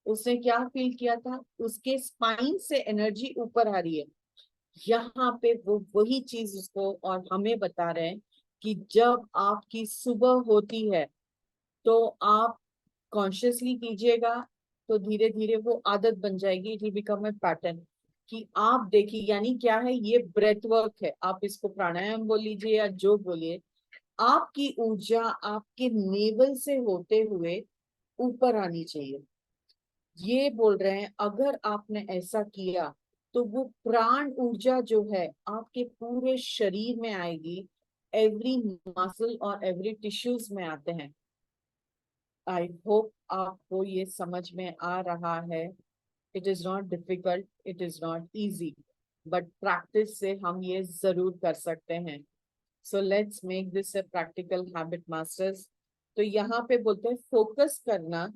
उसने क्या फील किया था, उसके स्पाइन से एनर्जी ऊपर आ रही है। यहाँ पे वो वही चीज उसको और हमें बता रहे हैं कि जब आपकी सुबह होती है तो आप कॉन्शियसली कीजिएगा तो धीरे धीरे वो आदत बन जाएगी, it will become a pattern. कि आप देखिए यानी क्या है, ये ब्रेथ वर्क है, आप इसको प्राणायाम बोल लीजिए या जो बोलिए, आपकी ऊर्जा आपके नेवल से होते हुए ऊपर आनी चाहिए। ये बोल रहे हैं अगर आपने ऐसा किया तो वो प्राण ऊर्जा जो है आपके पूरे शरीर में आएगी, एवरी मसल और एवरी टिश्यूज में आते हैं। आई होप आपको ये समझ में आ रहा है। It is not difficult, it is not easy, but practice से हम ये जरूर कर सकते हैं। So let's make this a practical habit masters. तो यहाँ पे बोलते हैं फोकस करना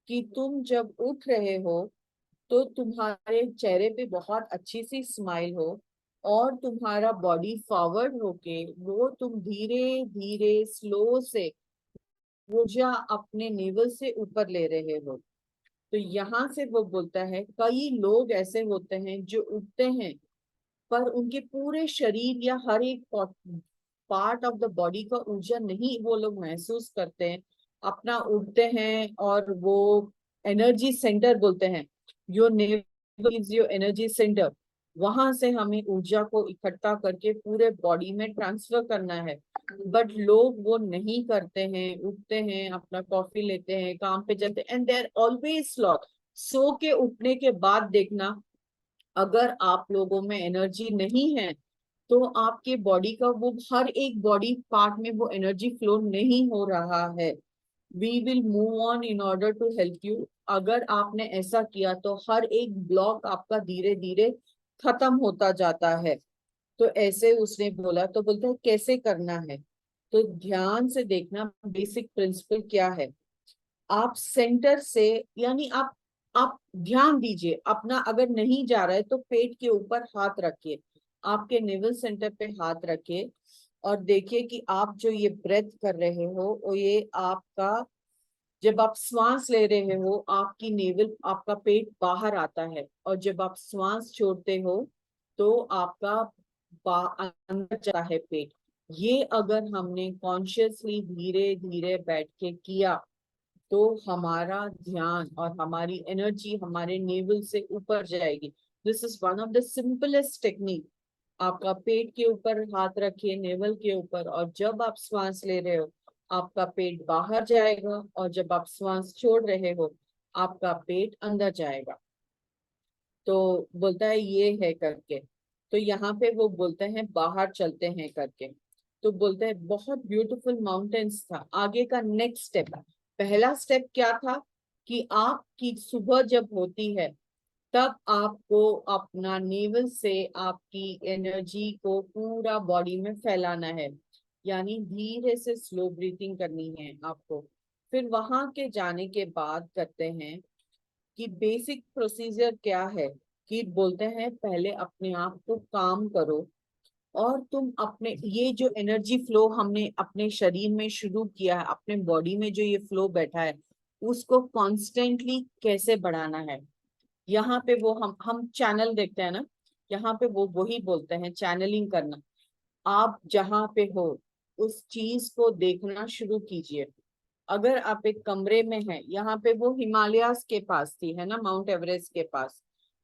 कि तुम जब उठ रहे हो तो तुम्हारे चेहरे पे बहुत अच्छी सी स्माइल हो और तुम्हारा बॉडी फॉरवर्ड होके वो तुम धीरे धीरे स्लो से ऊर्जा अपने नेवल से ऊपर ले रहे हो। तो यहाँ से वो बोलता है कई लोग ऐसे होते हैं जो उठते हैं पर उनके पूरे शरीर या हर एक पार्ट ऑफ द बॉडी का ऊर्जा नहीं वो लोग महसूस करते हैं। अपना उठते हैं और वो एनर्जी सेंटर बोलते हैं, your naval is your energy centre, वहां से हमें ऊर्जा को इकट्ठा करके पूरे बॉडी में ट्रांसफर करना है। बट लोग वो नहीं करते हैं, उठते हैं अपना कॉफी लेते हैं काम पे चलते and they are always slow. सो के उठने के बाद देखना अगर आप लोगों में एनर्जी नहीं है तो आपके बॉडी का वो हर एक बॉडी पार्ट में वो एनर्जी फ्लो नहीं हो रहा है। We will move on in order to help you. अगर आपने ऐसा किया तो हर एक ब्लॉक आपका धीरे धीरे खत्म होता जाता है। तो ऐसे उसने बोला, तो बोलते हैं कैसे करना है, तो ध्यान से देखना बेसिक प्रिंसिपल क्या है। आप सेंटर से यानी आप ध्यान दीजिए अपना, अगर नहीं जा रहा है तो पेट के ऊपर हाथ रखिए, आपके नेवल सेंटर पे हाथ रखिए और देखिए कि आप जो ये ब्रेथ कर रहे हो वो ये आपका, जब आप श्वास ले रहे हो आपकी नेवल आपका पेट बाहर आता है और जब आप श्वास छोड़ते हो तो आपका अंदर जाता है पेट। ये अगर हमने कॉन्शियसली धीरे धीरे बैठ के किया तो हमारा ध्यान और हमारी एनर्जी हमारे नेवल से ऊपर जाएगी। This is one of the simplest technique. आपका पेट के ऊपर हाथ रखिए नेवल के ऊपर और जब आप श्वास ले रहे हो आपका पेट बाहर जाएगा और जब आप श्वास छोड़ रहे हो आपका पेट अंदर जाएगा। तो बोलता है ये है करके। तो यहाँ पे वो बोलते हैं बाहर चलते हैं करके। तो बोलते हैं बहुत ब्यूटीफुल माउंटेन्स था। आगे का नेक्स्ट स्टेप, पहला स्टेप क्या था कि आपकी सुबह जब होती है तब आपको अपना नेवल से आपकी एनर्जी को पूरा बॉडी में फैलाना है, यानी धीरे से स्लो ब्रीथिंग करनी है आपको। फिर वहां के जाने के बाद करते हैं कि बेसिक प्रोसीजर क्या है, कि बोलते हैं पहले अपने आप को काम करो और तुम अपने ये जो एनर्जी फ्लो हमने अपने शरीर में शुरू किया है, अपने बॉडी में जो ये फ्लो बैठा है उसको कॉन्स्टेंटली कैसे बढ़ाना है। यहाँ पे वो हम चैनल देखते हैं ना, यहाँ पे वो वही बोलते हैं चैनलिंग करना। आप जहाँ पे हो उस चीज को देखना शुरू कीजिए। अगर आप एक कमरे में हैं, यहाँ पे वो हिमालयास के पास थी है ना, माउंट एवरेस्ट के पास,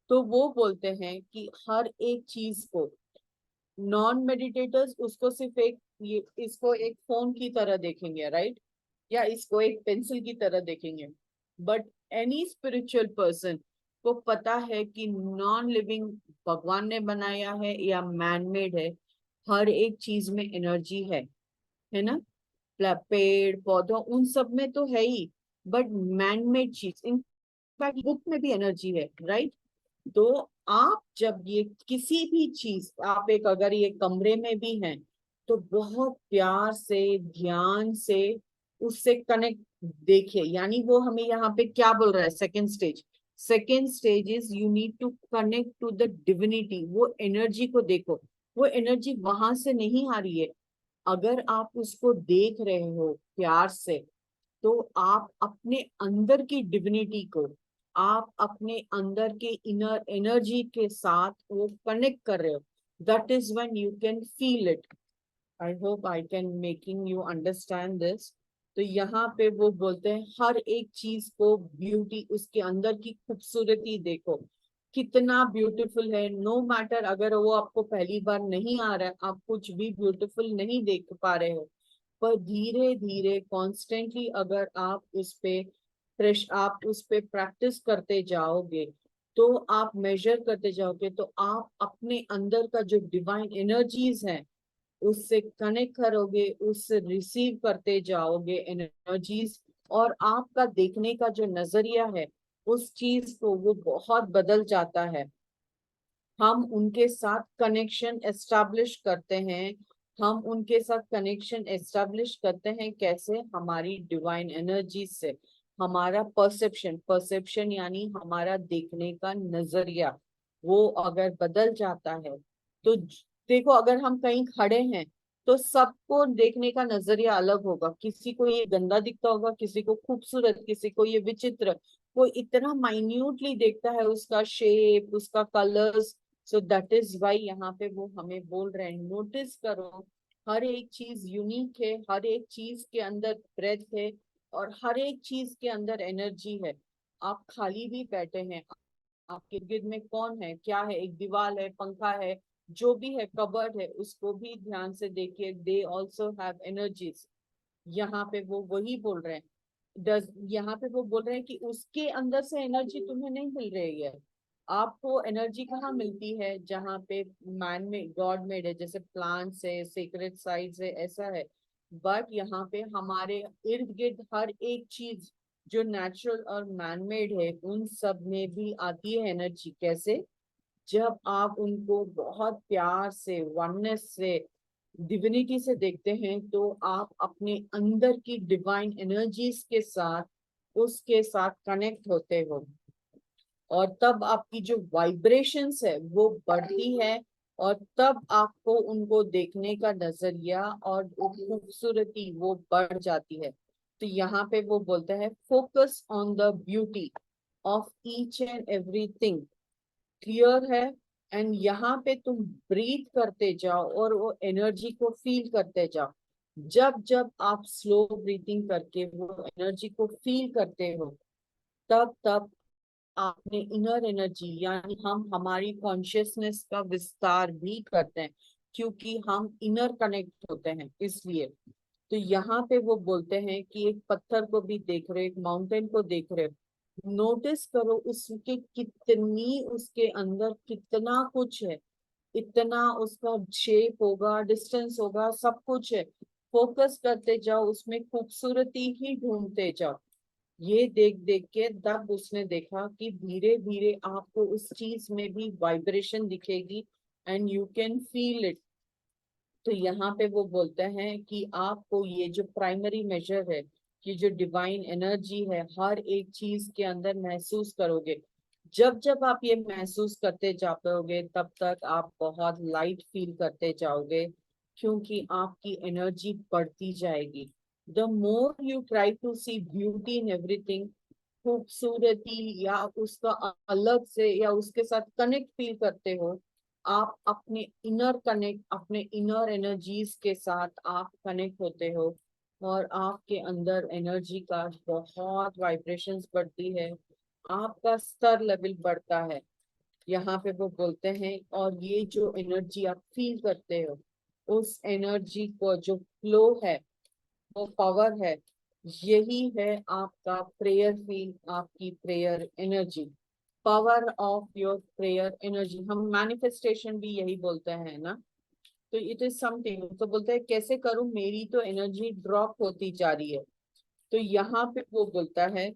तो वो बोलते हैं कि हर एक चीज को नॉन मेडिटेटर्स उसको सिर्फ एक ये इसको एक फोन की तरह देखेंगे, राइट, या इसको एक पेंसिल की तरह देखेंगे। बट एनी स्पिरिचुअल पर्सन को पता है कि नॉन लिविंग भगवान ने बनाया है या मैन मेड है, हर एक चीज में एनर्जी है ना। पेड़ पौधों उन सब में तो है ही, बट मैन मेड चीज, इन बुक में भी एनर्जी है, राइट? तो आप जब ये किसी भी चीज, आप एक अगर ये कमरे में भी हैं तो बहुत प्यार से ध्यान से उससे कनेक्ट देखिए। यानी वो हमें यहाँ पे क्या बोल रहा है, second stage is you need to connect to the divinity. वो एनर्जी को देखो, वो एनर्जी वहां से नहीं आ रही है। अगर आप उसको देख रहे हो प्यार से, तो आप अपने अंदर की डिविनिटी को, आप अपने अंदर के इनर एनर्जी के साथ वो कनेक्ट कर रहे हो। That is when you can feel it. I hope I can making you understand this. तो यहाँ पे वो बोलते हैं हर एक चीज को ब्यूटी, उसके अंदर की खूबसूरती देखो कितना ब्यूटीफुल है। नो मैटर अगर वो आपको पहली बार नहीं आ रहा है, आप कुछ भी ब्यूटीफुल नहीं देख पा रहे हो, पर धीरे धीरे कॉन्स्टेंटली अगर आप आप उस पे प्रैक्टिस करते जाओगे, तो आप मेजर करते जाओगे, तो आप अपने अंदर का जो डिवाइन एनर्जीज है उससे कनेक्ट करोगे, उससे रिसीव करते जाओगे एनर्जीज। और आपका देखने का जो नजरिया है उस चीज को, वो बहुत बदल जाता है। हम उनके साथ कनेक्शन एस्टेब्लिश करते हैं। हम उनके साथ कनेक्शन एस्टेब्लिश करते हैं कैसे? हमारी डिवाइन एनर्जी से। हमारा परसेप्शन, परसेप्शन यानी हमारा देखने का नजरिया, वो अगर बदल जाता है तो देखो, अगर हम कहीं खड़े हैं तो सबको देखने का नजरिया अलग होगा। किसी को ये गंदा दिखता होगा, किसी को खूबसूरत, किसी को ये विचित्र। कोई इतना माइन्यूटली देखता है उसका शेप, उसका colours. So that is why यहाँ पे वो हमें बोल रहे हैं, नोटिस करो हर एक चीज यूनिक है, हर एक चीज के अंदर ब्रेथ है, और हर एक चीज के अंदर एनर्जी है। आप खाली भी बैठे हैं, आपके गिर्द में कौन है, क्या है, एक दीवार है, पंखा है, जो भी है, कबर्ड है, उसको भी ध्यान से देखिए। They also have energies. यहाँ पे वो वही बोल रहे हैं। यहाँ पे वो बोल रहे हैं कि उसके अंदर से एनर्जी तुम्हें नहीं मिल रही है। आपको एनर्जी कहाँ मिलती है? जहाँ पे मैन में गॉड मेड है, जैसे प्लांट्स है, सीक्रेट साइड्स है, ऐसा है। बट यहाँ पे हमारे इर्द गिर्द हर एक चीज जो नेचुरल और मैन मेड है, उन सब में भी आती है एनर्जी। कैसे? जब आप उनको बहुत प्यार से, वननेस से, डिविनिटी से देखते हैं, तो आप अपने अंदर की डिवाइन एनर्जीज के साथ, उसके साथ कनेक्ट होते हो। और तब आपकी जो वाइब्रेशंस है वो बढ़ती है, और तब आपको उनको देखने का नजरिया और वो खूबसूरती वो बढ़ जाती है। तो यहाँ पे वो बोलता है, focus on the beauty of each and everything. Clear है? एंड यहाँ पे तुम ब्रीथ करते जाओ और वो एनर्जी को फील करते जाओ। जब जब आप स्लो ब्रीथिंग करके वो एनर्जी को फील करते हो, तब तब आपने इनर एनर्जी, यानी हम हमारी कॉन्शियसनेस का विस्तार भी करते हैं, क्योंकि हम इनर कनेक्ट होते हैं इसलिए। तो यहाँ पे वो बोलते हैं कि एक पत्थर को भी देख रहे, एक माउंटेन को देख रहे, नोटिस करो उसके कितनी, उसके अंदर कितना कुछ है, इतना उसका शेप होगा, डिस्टेंस होगा, सब कुछ है। फोकस करते जाओ, उसमें खूबसूरती ही ढूंढते जाओ। ये देख देख के तब उसने देखा कि धीरे धीरे आपको उस चीज में भी वाइब्रेशन दिखेगी, and you can feel it. तो यहाँ पे वो बोलते हैं कि आपको ये जो प्राइमरी मेजर है, कि जो डिवाइन एनर्जी है, हर एक चीज के अंदर महसूस करोगे। जब जब आप ये महसूस करते जाओगे, तब तक आप बहुत लाइट फील करते जाओगे, क्योंकि आपकी एनर्जी बढ़ती जाएगी। The more you try to see beauty in everything, खूबसूरती या उसका अलग से या उसके साथ कनेक्ट फील करते हो, आप अपने इनर कनेक्ट, अपने इनर एनर्जीज के साथ आप कनेक्ट होते हो, और आपके अंदर एनर्जी का बहुत वाइब्रेशंस बढ़ती है, आपका स्तर लेवल बढ़ता है। यहाँ पे वो बोलते हैं, और ये जो एनर्जी आप फील करते हो, उस एनर्जी को जो फ्लो है, वो पावर है, यही है आपका प्रेयर फील, आपकी prayer energy. Power of your prayer energy, हम मैनिफेस्टेशन भी यही बोलते हैं ना। तो इट इज समथिंग, तो बोलते हैं कैसे करूं, मेरी तो एनर्जी ड्रॉप होती जा रही है। तो यहाँ पे वो बोलता है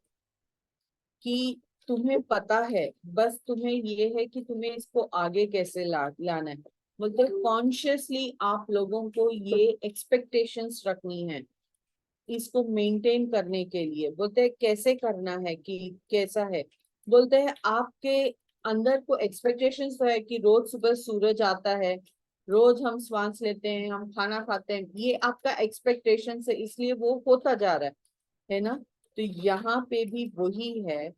कि तुम्हें पता है, बस तुम्हें ये है कि तुम्हें इसको आगे कैसे लाना है। बोलते कॉन्शियसली आप लोगों को ये एक्सपेक्टेशंस रखनी है इसको मेंटेन करने के लिए। बोलते हैं कैसे करना है कि कैसा है। बोलते हैं आपके अंदर को एक्सपेक्टेशंस तो है कि रोज सुबह सूरज आता है, रोज हम श्वास लेते हैं, हम खाना खाते हैं, ये आपका एक्सपेक्टेशन है, इसलिए वो होता जा रहा है ना। तो यहाँ पे भी वही है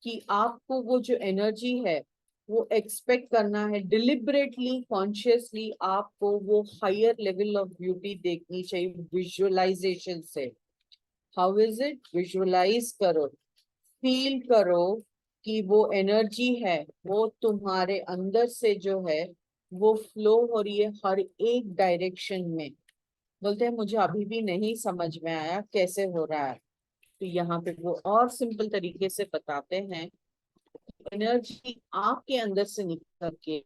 कि आपको वो जो एनर्जी है वो एक्सपेक्ट करना है, डिलिबरेटली कॉन्शियसली आपको वो हायर लेवल ऑफ ब्यूटी देखनी चाहिए विजुअलाइजेशन से। हाउ इज इट, विजुअलाइज करो, फील करो कि वो एनर्जी है वो तुम्हारे अंदर से जो है वो फ्लो हो रही है हर एक डायरेक्शन में। बोलते हैं मुझे अभी भी नहीं समझ में आया कैसे हो रहा है। तो यहाँ पे वो और सिंपल तरीके से बताते हैं, एनर्जी आपके अंदर से निकल के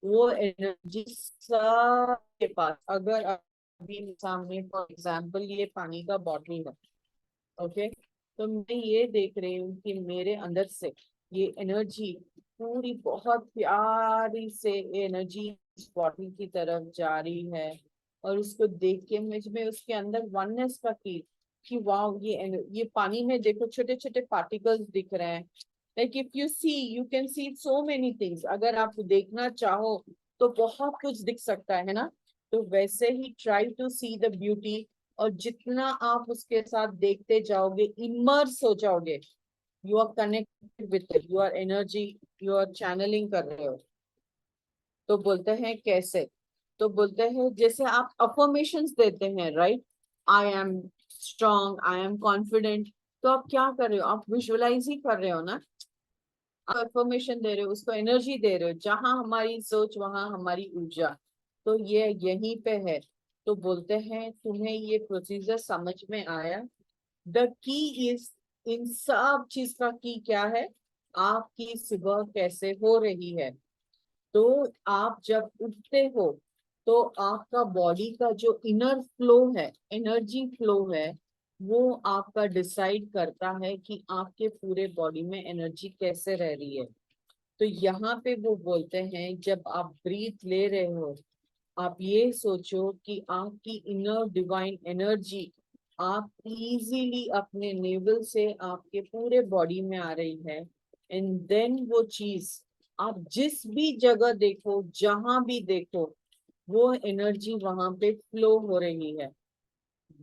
वो एनर्जी सबके पास, अगर अभी सामने फॉर एग्जाम्पल ये पानी का बॉटल है, ओके, तो मैं ये देख रही हूँ कि मेरे अंदर से ये एनर्जी पूरी बहुत प्यारी से एनर्जी इस बॉटल की तरफ जा रही है। और उसको देख के मुझे उसके अंदर वननेस का फील कि वाह, ये पानी में देखो छोटे छोटे पार्टिकल्स दिख रहे हैं। Like if you see you can see so many things, अगर आप देखना चाहो तो बहुत कुछ दिख सकता है ना। तो वैसे ही try to see the beauty, और जितना आप उसके साथ देखते जाओगे इमर्स हो जाओगे, you are connected with it, you are energy, you are channeling कर रहे हो। तो बोलते हैं कैसे, तो बोलते हैं जैसे आप अफर्मेशंस देते हैं, right, I am strong, I am confident, तो आप क्या कर रहे हो, आप विजुअलाइज ही कर रहे हो ना, आप अफर्मेशन दे रहे हो, उसको एनर्जी दे रहे हो, जहां हमारी सोच वहां हमारी ऊर्जा। तो ये यहीं पे है। तो बोलते हैं तुम्हें ये प्रोसीजर समझ में आया, द की इज, इन सब चीज का की क्या है, आपकी सुबह कैसे हो रही है। तो आप जब उठते हो तो आपका बॉडी का जो इनर फ्लो है, एनर्जी फ्लो है, वो आपका डिसाइड करता है कि आपके पूरे बॉडी में एनर्जी कैसे रह रही है। तो यहाँ पे वो बोलते हैं जब आप ब्रीथ ले रहे हो, आप ये सोचो कि आपकी इनर डिवाइन एनर्जी आप इजीली अपने नेवल से आपके पूरे बॉडी में आ रही है। एंड देन वो चीज आप जिस भी जगह देखो, जहां भी देखो, वो एनर्जी वहां पे फ्लो हो रही है।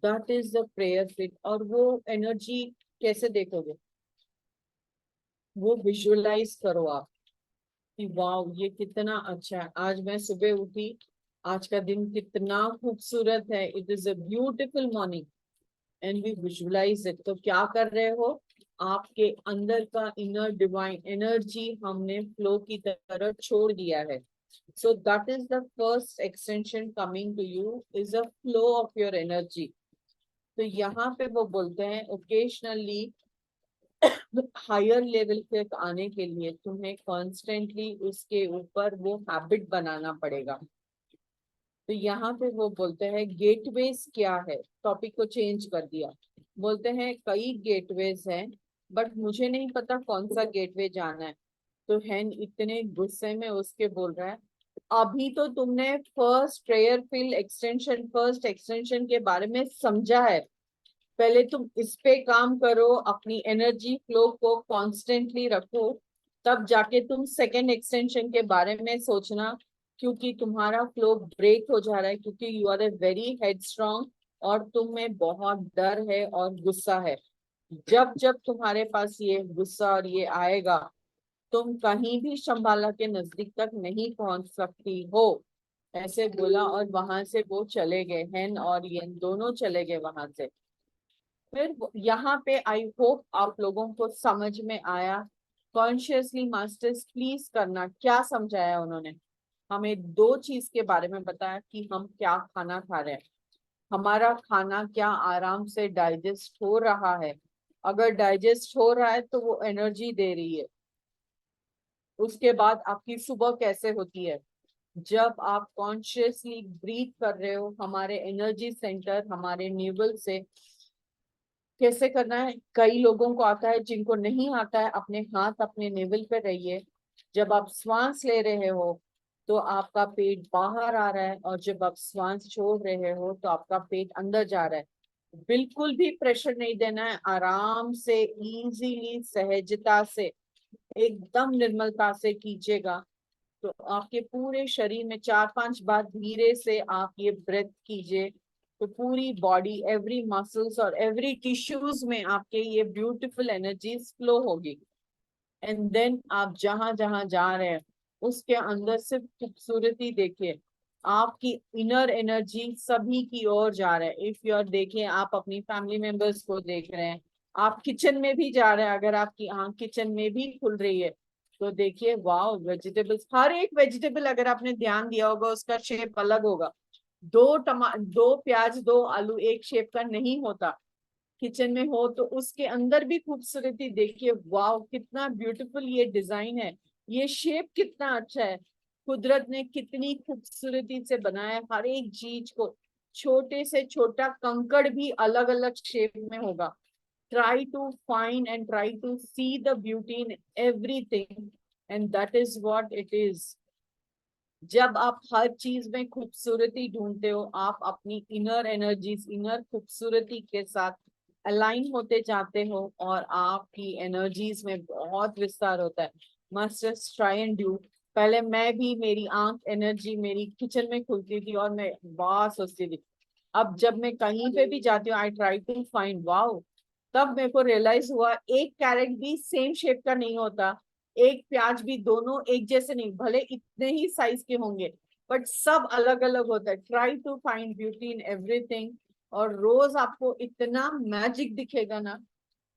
That is the prayer fit. और वो एनर्जी कैसे देखोगे, वो विजुअलाइज करो आप कि वाह ये कितना अच्छा है, आज मैं सुबह उठी, आज का दिन कितना खूबसूरत है, it is a beautiful morning, and we visualize it. तो क्या कर रहे हो, आपके अंदर का इनर डिवाइन एनर्जी हमने फ्लो की तरफ छोड़ दिया है। So that is the first extension coming to you, is a flow of your energy. तो यहाँ पे वो बोलते हैं ओकेशनली हायर लेवल तक आने के लिए तुम्हें कॉन्स्टेंटली उसके ऊपर वो हैबिट बनाना पड़ेगा। तो यहाँ पे वो बोलते हैं गेटवेज क्या है, टॉपिक को चेंज कर दिया। बोलते हैं कई गेटवेज हैं, बट मुझे नहीं पता कौन सा गेटवे जाना है। तो हैन इतने गुस्से में उसके बोल रहा है, अभी तो तुमने first prayer field extension, first extension के बारे में समझा है, पहले तुम इस पे काम करो, अपनी एनर्जी फ्लो को कॉन्स्टेंटली रखो, तब जाके तुम सेकेंड एक्सटेंशन के बारे में सोचना। क्योंकि तुम्हारा फ्लो ब्रेक हो जा रहा है, क्योंकि you are a very headstrong, और तुम में बहुत डर है और गुस्सा है। जब जब तुम्हारे पास ये गुस्सा और ये आएगा, तुम कहीं भी शंबाला के नजदीक तक नहीं पहुंच सकती हो, ऐसे बोला। और वहां से वो चले गए, हेन और ये दोनों चले गए वहां से। फिर यहाँ पे आई होप आप लोगों को समझ में आया। कॉन्शियसली मास्टर्स प्लीज करना, क्या समझाया उन्होंने, हमें दो चीज के बारे में बताया कि हम क्या खाना खा रहे हैं, हमारा खाना क्या आराम से डाइजेस्ट हो रहा है, अगर डाइजेस्ट हो रहा है तो वो एनर्जी दे रही है। उसके बाद आपकी सुबह कैसे होती है, जब आप कॉन्शियसली ब्रीथ कर रहे हो, हमारे एनर्जी सेंटर, हमारे न्यूबल से कैसे करना है, कई लोगों को आता है, जिनको नहीं आता है अपने हाथ अपने नेवल पे रहिए। जब आप श्वास ले रहे हो तो आपका पेट बाहर आ रहा है, और जब आप श्वास छोड़ रहे हो तो आपका पेट अंदर जा रहा है। बिल्कुल भी प्रेशर नहीं देना है, आराम से, इजीली, सहजता से, एकदम निर्मलता से कीजिएगा। तो आपके पूरे शरीर में 4-5 बार धीरे से आप ये ब्रेथ कीजिए, तो पूरी बॉडी, एवरी मसल्स और एवरी टिश्यूज में आपके ये ब्यूटीफुल एनर्जीज फ्लो होगी। एंड देन आप जहां जहां जा रहे हैं उसके अंदर सिर्फ खूबसूरती देखिए, आपकी इनर एनर्जी सभी की ओर जा रहा है। इफ यू आर, देखिए, आप अपनी फैमिली मेंबर्स को देख रहे हैं, आप किचन में भी जा रहे हैं, अगर आपकी आंख किचन में भी खुल रही है तो देखिए, वाओ, वेजिटेबल्स, हर एक वेजिटेबल अगर आपने ध्यान दिया होगा उसका शेप अलग होगा। दो प्याज, दो आलू एक शेप का नहीं होता। किचन में हो तो उसके अंदर भी खूबसूरती देखिए, वाव, कितना ब्यूटीफुल ये डिजाइन है, ये शेप कितना अच्छा है, कुदरत ने कितनी खूबसूरती से बनाया है हर एक चीज को। छोटे से छोटा कंकड़ भी अलग अलग शेप में होगा। Try to find and try to see the beauty in everything, and that is what it is. जब आप हर चीज में खूबसूरती ढूंढते हो, आप अपनी इनर एनर्जीज, इनर खूबसूरती के साथ अलाइन होते जाते हो, और आपकी एनर्जीज में बहुत विस्तार होता है। Must just try and do. पहले मैं भी, मेरी आंख एनर्जी मेरी किचन में खुलती थी और मैं वाह सोचती थी। अब जब मैं कहीं पे भी जाती हूँ, I try to find wow, तब मेरे को रियलाइज हुआ एक कैरेट भी सेम शेप का नहीं होता, एक प्याज भी दोनों एक जैसे नहीं, भले इतने ही साइज के होंगे बट सब अलग अलग होता है। Try to find beauty in everything, और रोज आपको इतना मैजिक दिखेगा ना।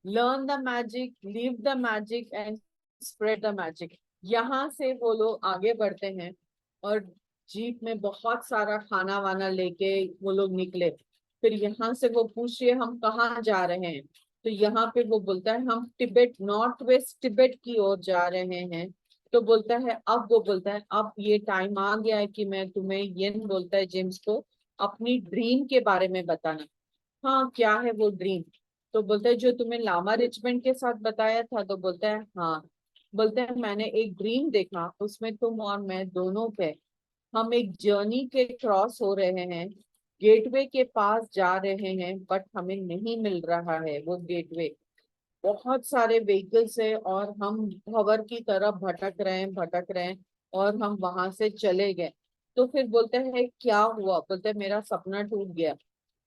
Learn the magic, live the magic and spread the magic. यहाँ से वो लोग आगे बढ़ते हैं, और जीप में बहुत सारा खाना वाना लेके वो लोग निकले। फिर यहाँ से वो पूछ रहे हम कहाँ जा रहे हैं, तो यहाँ पे वो बोलता है हम तिब्बत, नॉर्थ वेस्ट तिब्बत की ओर जा रहे हैं। तो बोलता है, अब वो बोलता है अब ये टाइम आ गया है कि मैं तुम्हें, ये बोलता है जेम्स को, अपनी ड्रीम के बारे में बताना। हाँ, क्या है वो ड्रीम? तो बोलता है जो तुम्हें लामा रिचमेंड के साथ बताया था। तो बोलता है हाँ। बोलते हैं मैंने एक ड्रीम देखा, उसमें तुम और मैं दोनों पे, हम एक जर्नी के क्रॉस हो रहे हैं, गेटवे के पास जा रहे हैं, बट हमें नहीं मिल रहा है वो गेटवे। बहुत सारे व्हीकल्स है और हम भंवर की तरफ भटक रहे हैं, भटक रहे हैं, और हम वहां से चले गए। तो फिर बोलते हैं क्या हुआ? बोलते हैं मेरा सपना टूट गया।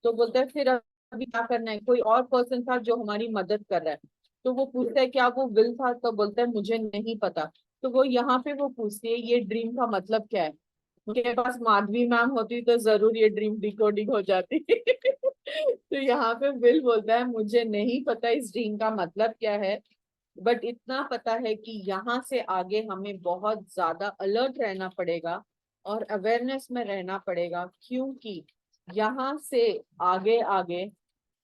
तो बोलता है फिर अभी क्या करना है? कोई और पर्सन था जो हमारी मदद कर रहा है। तो वो पूछता है क्या वो विल था? तो बोलता है मुझे नहीं पता। तो वो यहाँ पे वो पूछती है ये ड्रीम का मतलब क्या है। उनके पास माधवी मैम होती तो जरूर ये ड्रीम डिकोडिंग हो जाती। तो यहाँ पे विल बोलता है मुझे नहीं पता इस ड्रीम का मतलब क्या है, बट इतना पता है कि यहाँ से आगे हमें बहुत ज्यादा अलर्ट रहना पड़ेगा और अवेयरनेस में रहना पड़ेगा, क्योंकि यहाँ से आगे आगे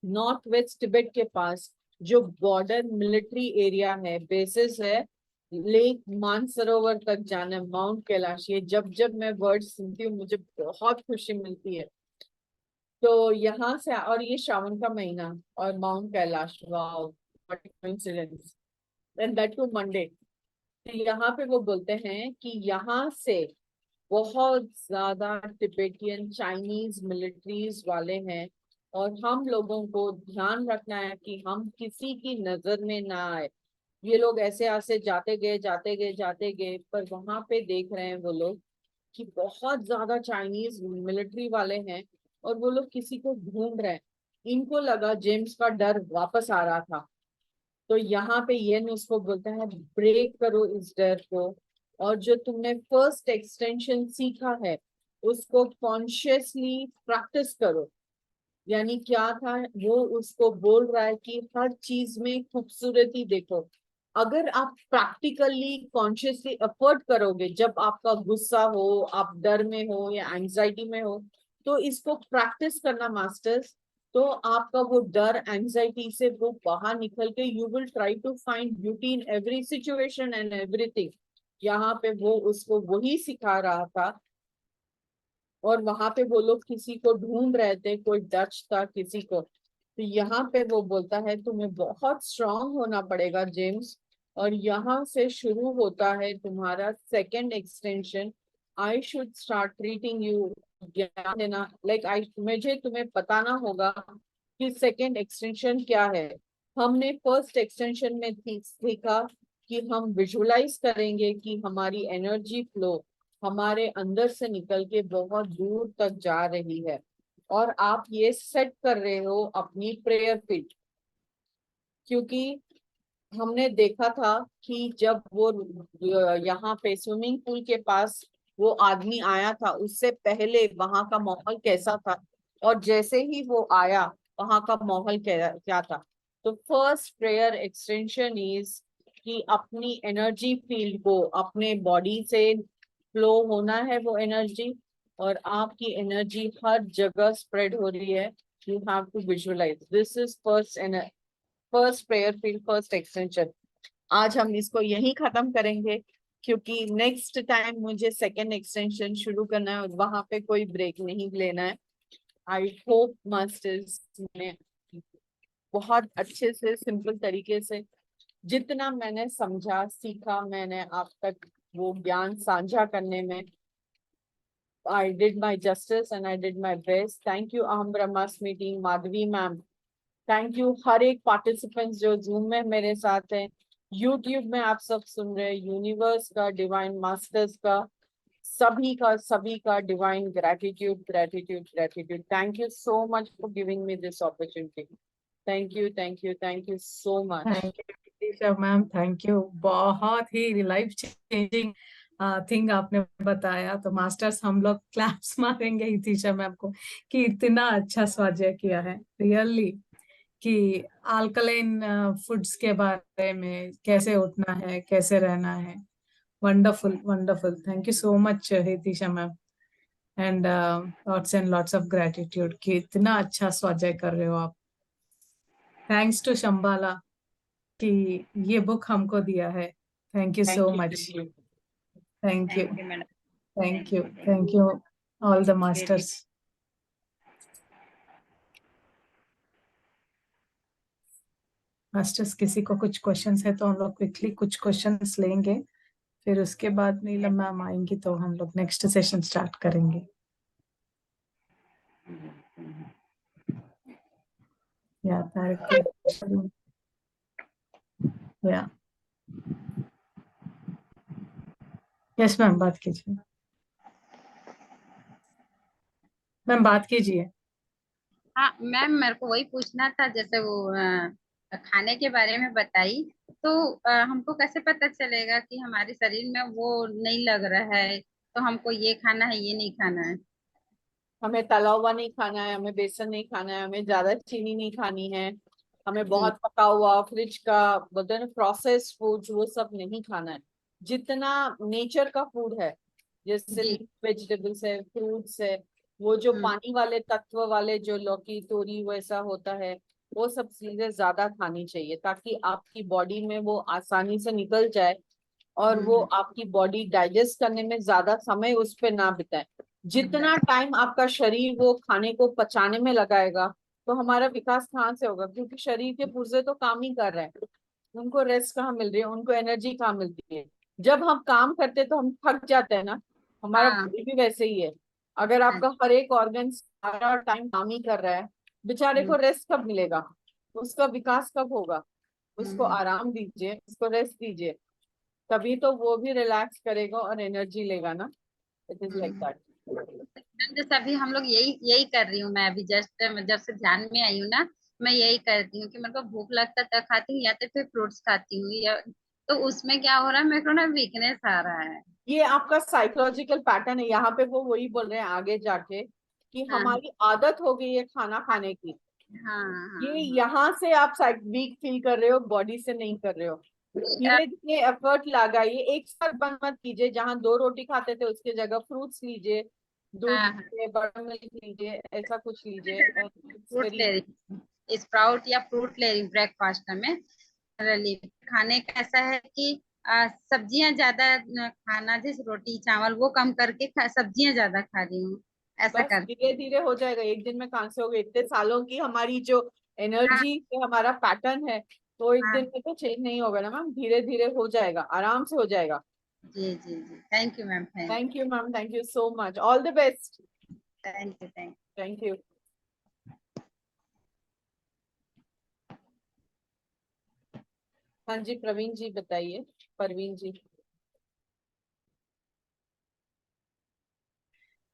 नॉर्थ वेस्ट तिब्बत के पास जो बॉर्डर मिलिट्री एरिया है, बेसिस है, लेक मानसरोवर तक जाना है, माउंट कैलाश। ये जब जब मैं वर्ड सुनती हूँ मुझे बहुत खुशी मिलती है। तो यहाँ से, और ये श्रावण का महीना, और mount Kailash, wow, what coincidence, and that too Monday. तो यहाँ पे वो बोलते हैं कि यहाँ से बहुत ज्यादा तिब्बतियन चाइनीज मिलिट्रीज वाले हैं, और हम लोगों को ध्यान रखना है कि हम किसी की नजर में ना आए। ये लोग ऐसे ऐसे जाते गए, जाते गए, जाते गए, पर वहां पे देख रहे हैं वो लोग कि बहुत ज्यादा चाइनीज मिलिट्री वाले हैं, और वो लोग किसी को ढूंढ रहे हैं। इनको लगा जेम्स का डर वापस आ रहा था। तो यहाँ पे ये उसको बोलता है ब्रेक करो इस डर को, और जो तुमने फर्स्ट एक्सटेंशन सीखा है उसको कॉन्शियसली प्रैक्टिस करो। यानी क्या था, वो उसको बोल रहा है कि हर चीज में खूबसूरती देखो। अगर आप प्रैक्टिकली कॉन्शियसली एफर्ट करोगे, जब आपका गुस्सा हो, आप डर में हो या एंजाइटी में हो, तो इसको प्रैक्टिस करना मास्टर्स, तो आपका वो डर, एंजाइटी से वो बाहर निकल के you will try to find beauty in every situation and everything. यहाँ पे वो उसको वही सिखा रहा था और वहां पे वो लोग किसी को ढूंढ रहे थे, कोई डच था किसी को। तो यहाँ पे वो बोलता है तुम्हें बहुत स्ट्रांग होना पड़ेगा जेम्स, और यहाँ से शुरू होता है तुम्हारा second extension. I should start treating you, ज्ञान देना, लाइक आई, मुझे तुम्हें बताना होगा कि सेकंड एक्सटेंशन क्या है। हमने फर्स्ट एक्सटेंशन में सीखा कि हम विजुलाइज करेंगे कि हमारी एनर्जी फ्लो हमारे अंदर से निकल के बहुत दूर तक जा रही है, और आप ये सेट कर रहे हो अपनी प्रेयर फील्ड। क्योंकि हमने देखा था कि जब वो यहाँ पे स्विमिंग पूल के पास वो आदमी आया था, उससे पहले वहां का माहौल कैसा था, और जैसे ही वो आया वहां का माहौल क्या क्या था। तो फर्स्ट प्रेयर एक्सटेंशन इज कि अपनी एनर्जी फील्ड को अपने बॉडी से फ्लो होना है वो एनर्जी, और आपकी एनर्जी हर जगह स्प्रेड हो रही है। You have to visualize this is first prayer field, first extension. आज हम इसको यहीं खत्म करेंगे, क्योंकि नेक्स्ट टाइम मुझे सेकेंड एक्सटेंशन शुरू करना है और वहां पे कोई ब्रेक नहीं लेना है। आई होप मास्टर्स ने बहुत अच्छे से सिंपल तरीके से जितना मैंने समझा सीखा, मैंने आप तक वो ज्ञान साझा करने में I did my justice and I did my best. Thank you Aham Brahmas meeting, Madhvi ma'am. Thank you हर एक पार्टिसिपेंट्स जो जूम में मेरे साथ हैं, यूट्यूब में आप सब सुन रहे हैं, यूनिवर्स का, डिवाइन मास्टर्स का, सभी का divine gratitude gratitude gratitude. Thank you so much for giving me this opportunity. Thank you thank you thank you so much. Thank you teacher ma'am, thank you. बहुत ही लाइफ चेंजिंग थिंग आपने बताया, तो मास्टर्स हम लोग क्लैप्स मारेंगे ही टीचर मैम को कि इतना अच्छा स्वाध्याय किया है रियली, कि अल्कलाइन फूड्स के बारे में कैसे उठना है, कैसे रहना है। Wonderful wonderful, thank you so much Hitisha ma'am. And lots and lots of gratitude कि इतना अच्छा स्वाध्याय कर रहे हो आप। थैंक्स टू शंबाला कि ये बुक हमको दिया है। Thank you so thank much. You. Thank you. Thank you madam. Thank you. Thank you all the really. Masters. Masters किसी को कुछ क्वेश्चंस है तो हम लोग क्विकली कुछ क्वेश्चंस लेंगे, फिर उसके बाद नीलम मैम आएंगी तो हम लोग नेक्स्ट सेशन स्टार्ट करेंगे। या तारक, या यस मैम, बात कीजिए मैम, बात कीजिए। हाँ मैम, मेरे को वही पूछना था, जैसे वो खाने के बारे में बताई, तो हमको कैसे पता चलेगा कि हमारे शरीर में वो नहीं लग रहा है, तो हमको ये खाना है ये नहीं खाना है। हमें तला हुआ नहीं खाना है, हमें बेसन नहीं खाना है, हमें ज्यादा चीनी नहीं खानी है, हमें जी। बहुत पका हुआ फ्रिज का बोलते हैं प्रोसेस्ड फूड वो सब नहीं खाना है। जितना नेचर का फूड है, जैसे जी। लीफ वेजिटेबल्स है, फ्रूट्स है, वो जो हम्म। पानी वाले तत्व वाले जो लौकी तोरी वैसा होता है, वो सब चीजें ज्यादा खानी चाहिए ताकि आपकी बॉडी में वो आसानी से निकल जाए, और वो हम्म। आपकी बॉडी डाइजेस्ट करने में ज्यादा समय उस पर ना बिताए। जितना टाइम आपका शरीर वो खाने को पचाने में लगाएगा, तो हमारा विकास कहाँ से होगा, क्योंकि शरीर के पुर्जे तो काम ही कर रहे हैं, उनको रेस्ट कहाँ मिल रही है, उनको एनर्जी कहाँ मिलती है। जब हम काम करते हैं तो हम थक जाते हैं ना, हमारा हाँ। बॉडी भी वैसे ही है। अगर हाँ। आपका हर एक ऑर्गन सारा टाइम काम ही कर रहा है, बेचारे को हम्म। रेस्ट कब मिलेगा, उसका विकास कब होगा। उसको हम्म। आराम दीजिए, उसको रेस्ट दीजिए, तभी तो वो भी रिलैक्स करेगा और एनर्जी लेगा ना। It is like hmm. That. Ma'am, जैसे अभी हम लोग यही यही कर रही हूँ, मैं अभी जस्ट जब से ध्यान में आई हूँ ना, मैं यही करती हूँ कि मेरे को भूख लगता तब खाती हूँ, या तो फिर फ्रूट्स खाती हूँ, या तो उसमें क्या हो रहा है, मेरे को ना वीकनेस आ रहा है। ये आपका साइकोलॉजिकल पैटर्न है, यहाँ पे वो वही बोल रहे हैं आगे जाके कि हाँ। हमारी आदत हो गई है खाना खाने की। हाँ। ये हाँ। यहाँ से आप वीक फील कर रहे हो, बॉडी से नहीं कर रहे हो। हाँ। धीरे धीरे एफर्ट लगाइए, एक साथ बंद मत कीजिए, जहाँ 2 रोटी खाते थे उसके जगह फ्रूट्स लीजिए, दूध हाँ। लीजिए, बटर मिल्क लीजिए, ऐसा कुछ लीजिए। इट्स फ्रूट वेरी ले रही, स्प्राउट या फ्रूट ले रही ब्रेकफास्ट में। रिलीफ खाने का ऐसा है कि सब्जियां ज्यादा खाना, जैसे रोटी चावल वो कम करके सब्जियां ज्यादा खा रही हूँ। ऐसा बस कर। धीरे धीरे हो जाएगा, एक दिन में कहाँ से होगा, इतने सालों की हमारी जो हाँ एनर्जी हमारा पैटर्न है, तो एक हाँ। दिन में तो चेंज नहीं होगा ना मैम, धीरे धीरे हो जाएगा, आराम से हो जाएगा। जी जी जी, thank you ma'am, thank you ma'am, thank you so much, all the best. Thank you. Thank you. हाँ जी प्रवीण जी बताइए, परवीन जी।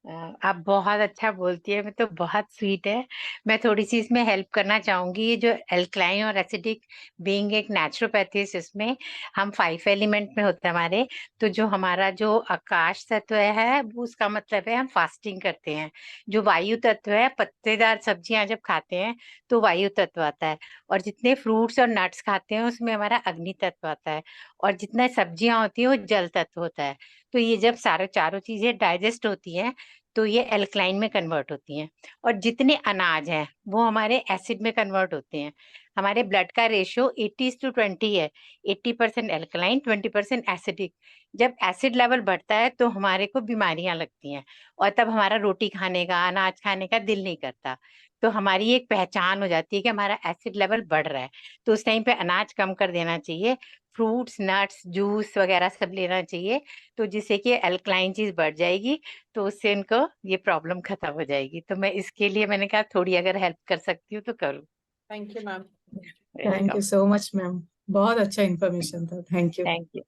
आप बहुत अच्छा बोलती है, मैं तो बहुत स्वीट है। मैं थोड़ी सी इसमें हेल्प करना चाहूंगी। ये जो एल्कलाइन और एसिडिक बीइंग एक नेचुरोपैथी, इसमें हम 5 एलिमेंट में होते हैं हमारे। तो जो हमारा जो आकाश तत्व है वो उसका मतलब है हम फास्टिंग करते हैं। जो वायु तत्व है, पत्तेदार सब्जियां जब खाते हैं तो वायु तत्व आता है। और जितने फ्रूट्स और नट्स खाते हैं उसमें हमारा अग्नि तत्व आता है। और जितना सब्जियां होती हैं वो जल तत्व होता है। तो ये जब सारे चारों चीजें डाइजेस्ट होती हैं तो ये एल्कलाइन में कन्वर्ट होती हैं। और जितने अनाज हैं वो हमारे एसिड में कन्वर्ट होते हैं। हमारे ब्लड का रेशियो 80:20 है। 80% एल्कलाइन, 20% एसिडिक। जब एसिड लेवल बढ़ता है तो हमारे को बीमारियां लगती हैं, और तब हमारा रोटी खाने का, अनाज खाने का दिल नहीं करता। तो हमारी एक पहचान हो जाती है कि हमारा एसिड लेवल बढ़ रहा है। तो उस टाइम पे अनाज कम कर देना चाहिए, फ्रूट्स, नट्स, जूस वगैरह सब लेना चाहिए। तो जिससे कि एल्कलाइन चीज बढ़ जाएगी, तो उससे इनको ये प्रॉब्लम खत्म हो जाएगी। तो मैं इसके लिए मैंने कहा थोड़ी अगर हेल्प कर सकती हूँ तो करूँ। Thank you ma'am. Thank you welcome. So much ma'am, बहुत अच्छा इन्फॉर्मेशन था, thank you. Thank you.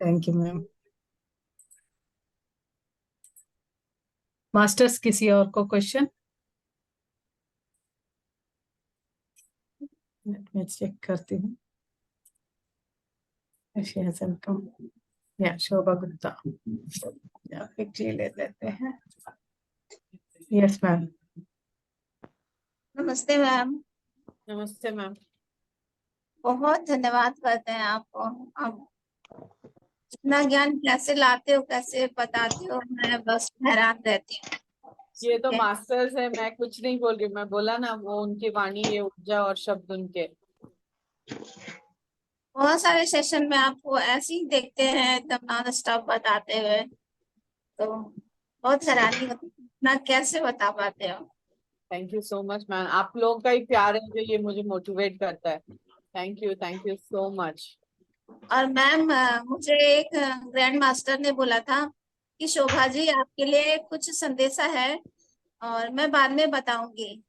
Thank you ma'am. Masters किसी और को क्वेश्चन? मैं चेक करती हूँ। She hasn't come. या शोभा गुप्ता, या फिर जी ले लेते हैं। Yes ma'am. नमस्ते मैम। नमस्ते मैम। बहुत धन्यवाद करते हैं आपको। आप इतना ज्ञान कैसे लाते हो, कैसे बताते हो, मैं बस हैरान रहती ये तो हूँ। मास्टर्स है, मैं कुछ नहीं बोल रही, मैं बोला ना वो उनकी वाणी, ये ऊर्जा और शब्द उनके। बहुत सारे सेशन में आपको ऐसे ही देखते हैं एकदम नॉन स्टॉप बताते हुए, तो बहुत हैरानी होती है, इतना कैसे बता पाते हो। Thank you so much ma'am, आप लोगों का ही प्यार है जो ये मुझे मोटिवेट करता है। Thank you so much. और मैम, मुझे एक ग्रैंड मास्टर ने बोला था कि शोभा जी आपके लिए कुछ संदेशा है और मैं बाद में बताऊंगी।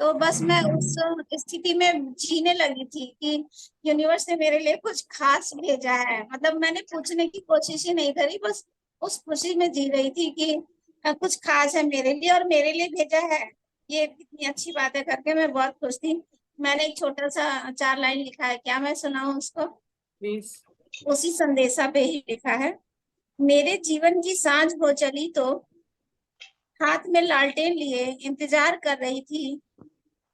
तो बस मैं उस स्थिति में जीने लगी थी कि यूनिवर्स ने मेरे लिए कुछ खास भेजा है। मतलब मैंने पूछने की कोशिश ही नहीं करी, बस उस खुशी में जी रही थी कि कुछ खास है मेरे लिए और मेरे लिए भेजा है। ये कितनी अच्छी बात है करके मैं बहुत खुश थी। मैंने एक छोटा सा 4 लाइन लिखा है, क्या मैं सुनाऊं उसको? प्लीज। उसी संदेशा पे ही लिखा है। मेरे जीवन की सांझ हो चली तो हाथ में लालटेन लिए इंतजार कर रही थी।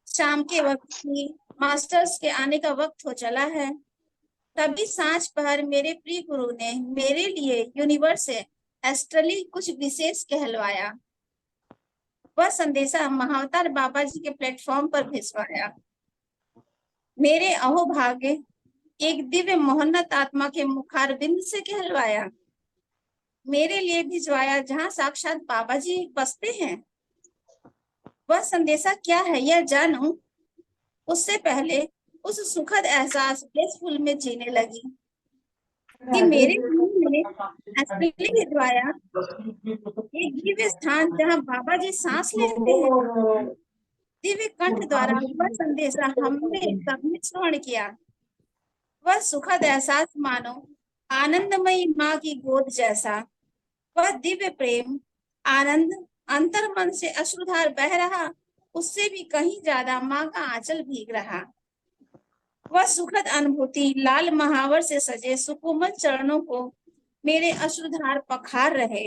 शाम के वक्त की मास्टर्स के आने का वक्त हो चला है। तभी सांझ पहर मेरे प्रिय गुरु ने मेरे लिए यूनिवर्स से एस्ट्रली कुछ विशेष कहलवाया। वह संदेशा महाअवतार बाबा जी के प्लेटफॉर्म पर भिजवाया। मेरे अहोभाग्य एक दिव्य मोहन्नत आत्मा के मुखारबिंद से कहलवाया। मेरे लिए भिजवाया जहाँ साक्षात बाबा जी बसते हैं। वह संदेशा क्या है यह जानूं, उससे पहले उस सुखद एहसास ब्लिसफुल में जीने लगी कि मेरे गुरु ने एस्ट्रली भिजवाया एक दिव्य स्थान जहाँ बाबा जी सांस लेते हैं। दिव्य कंठ द्वारा वह संदेशा हमने सबने श्रवण किया। वह सुखद एहसास मानो आनंदमयी माँ की गोद जैसा। वह दिव्य प्रेम, आनंद, अंतर मन से अश्रुधार बह रहा, उससे भी कहीं ज्यादा माँ का आंचल भीग रहा। वह सुखद अनुभूति लाल महावर से सजे सुकोमल चरणों को मेरे अश्रुधार पखार रहे।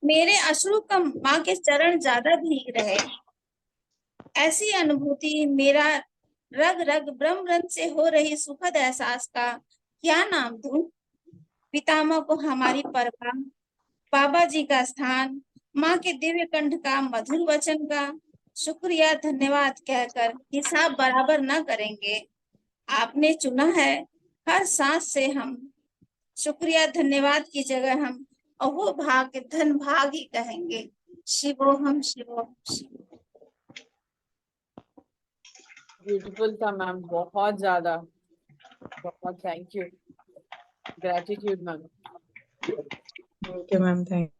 मेरे अश्रु कम, माँ के चरण ज्यादा भीग रहे। ऐसी अनुभूति मेरा रग रग ब्रह्म रंग से हो रही सुखद एहसास का क्या नाम दूं? पितामह को हमारी परवाह, बाबा जी का स्थान, माँ के दिव्य कंठ का मधुर वचन का शुक्रिया धन्यवाद कहकर हिसाब बराबर न करेंगे। आपने चुना है, हर सांस से हम शुक्रिया धन्यवाद की जगह हम अहो भाग्य धन भाग ही कहेंगे। शिवोहम शिवोहम शिवोहम। ब्यूटीफुल था मैम, बहुत ज्यादा, बहुत thank you, gratitude ma'am. Thank you ma'am, thank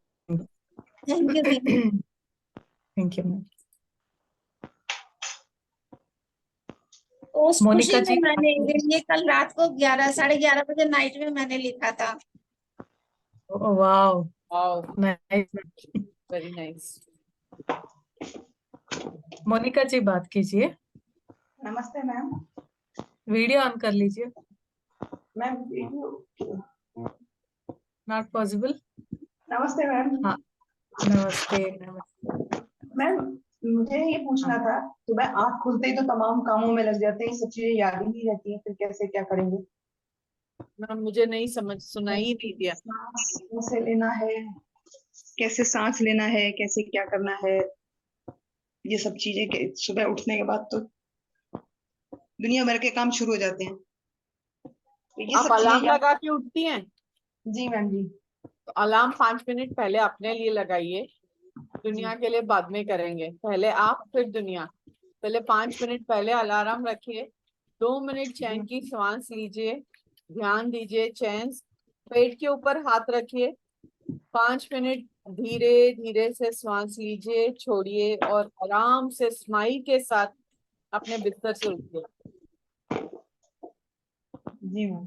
you दीदी। Thank you ma'am. उस मोनिका खुशी जी, में मैंने ये कल रात को 11, 11:30 बजे नाइट में मैंने लिखा था। Wow, wow, nice. Very nice. Monika ji बात कीजिए, नमस्ते मैम। वीडियो ऑन कर लीजिए। Ma'am video. Not possible. नमस्ते मैम। हाँ, नमस्ते नमस्ते। मैम मुझे ये पूछना हाँ, था, सुबह आँख खुलते ही तो तमाम कामों में लग जाते हैं, ये सब चीजें याद ही नहीं रहती हैं, फिर कैसे क्या करेंगे? मैम मुझे नहीं समझ, सुनाई ही नहीं दिया। सांस कैसे लेना है, कैसे सांस लेना है, कैसे क्या करना है, ये सब चीजें सुबह उठने के बाद तो दुनिया भर के काम शुरू हो जाते हैं, तो ये आप सब चीजें अलार्म याद। लगा के उठती हैं? जी मैम जी। तो अलार्म 5 मिनट पहले अपने लिए लगाइए, दुनिया के लिए बाद में करेंगे, पहले आप फिर दुनिया। पहले 5 मिनट पहले अलार्म रखिए, 2 मिनट चैन की सांस लीजिए, ध्यान दीजिए चैन, पेट के ऊपर हाथ रखिए, 5 मिनट धीरे धीरे से सांस लीजिए, छोड़िए और आराम से स्माइल के साथ अपने बिस्तर से उठिए। जी मैम।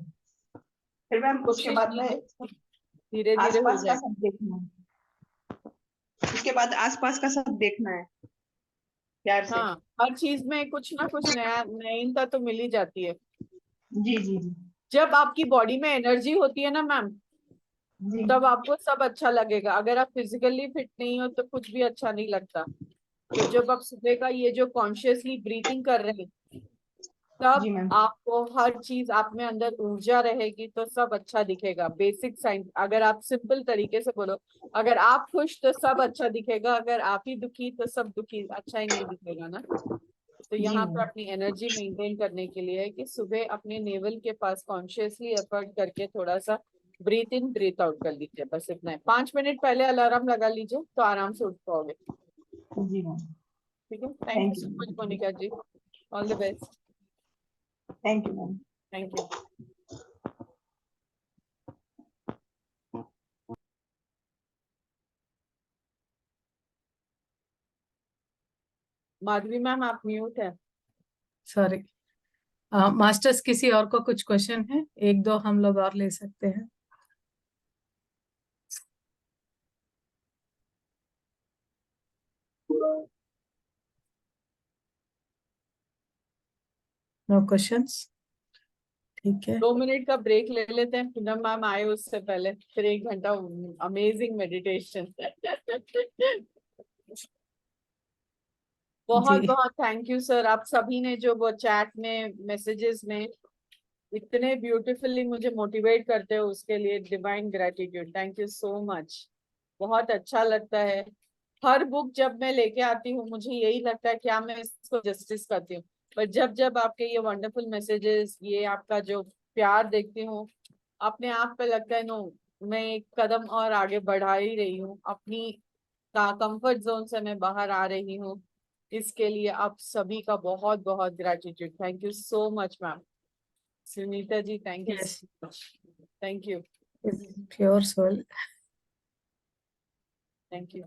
फिर मैम उसके बाद में धीरे धीरे हो आसपास का जाए। सब देखना है, उसके बाद आसपास का सब देखना है प्यार से। हाँ, हर चीज में कुछ ना कुछ नया नवीनता तो मिल ही जाती है। जी जी जी जब आपकी बॉडी में एनर्जी होती है ना मैम, जी। तब आपको सब अच्छा लगेगा। अगर आप फिजिकली फिट नहीं हो तो कुछ भी अच्छा नहीं लगता। तो जब आप सुबह का ये जो कॉन्शियसली ब्रीथिंग कर रहे हैं, तब जी मैम। आपको हर चीज आप में अंदर ऊर्जा रहेगी तो सब अच्छा दिखेगा। बेसिक साइंस, अगर आप सिंपल तरीके से बोलो, अगर आप खुश तो सब अच्छा दिखेगा, अगर आप ही दुखी तो सब दुखी, अच्छा ही नहीं दिखेगा ना। तो जी यहाँ मैम। पर अपनी एनर्जी मेंटेन करने के लिए है कि सुबह अपने नेवल के पास कॉन्शियसली एफर्ट करके थोड़ा सा ब्रीथ इन ब्रीथ आउट कर लीजिए, बस इतना है। 5 मिनट पहले अलार्म लगा लीजिए तो आराम से उठ पाओगे। जी मैम। ठीक है, thank you thank so much you. Monika ji, all the best. Thank you ma'am. Thank you. Madhavi ma'am आप म्यूट है। सॉरी। मास्टर्स, किसी और को कुछ क्वेश्चन है? एक दो हम लोग और ले सकते हैं। No questions? ठीक है। 2 मिनट का ब्रेक ले लेते हैं, पूनम मैम आए उससे पहले, फिर 1 घंटा अमेजिंग मेडिटेशन। बहुत जी, बहुत थैंक यू सर, आप सभी ने जो वो चैट में मैसेजेस में इतने ब्यूटीफुली मुझे मोटिवेट करते हो, उसके लिए divine gratitude, thank you so much. बहुत अच्छा लगता है। हर बुक जब मैं लेके आती हूँ मुझे यही लगता है क्या मैं इसको जस्टिस करती हूँ, पर जब जब आपके ये वंडरफुल मैसेजेस, ये आपका जो प्यार देखती हूँ, अपने आप पे लगता है नो, मैं एक कदम और आगे बढ़ा ही रही हूँ, अपनी कंफर्ट जोन से मैं बाहर आ रही हूँ। इसके लिए आप सभी का बहुत बहुत gratitude, thank you so much ma'am. Sunita ji thank you yes, so much, thank you, pure soul. Thank you.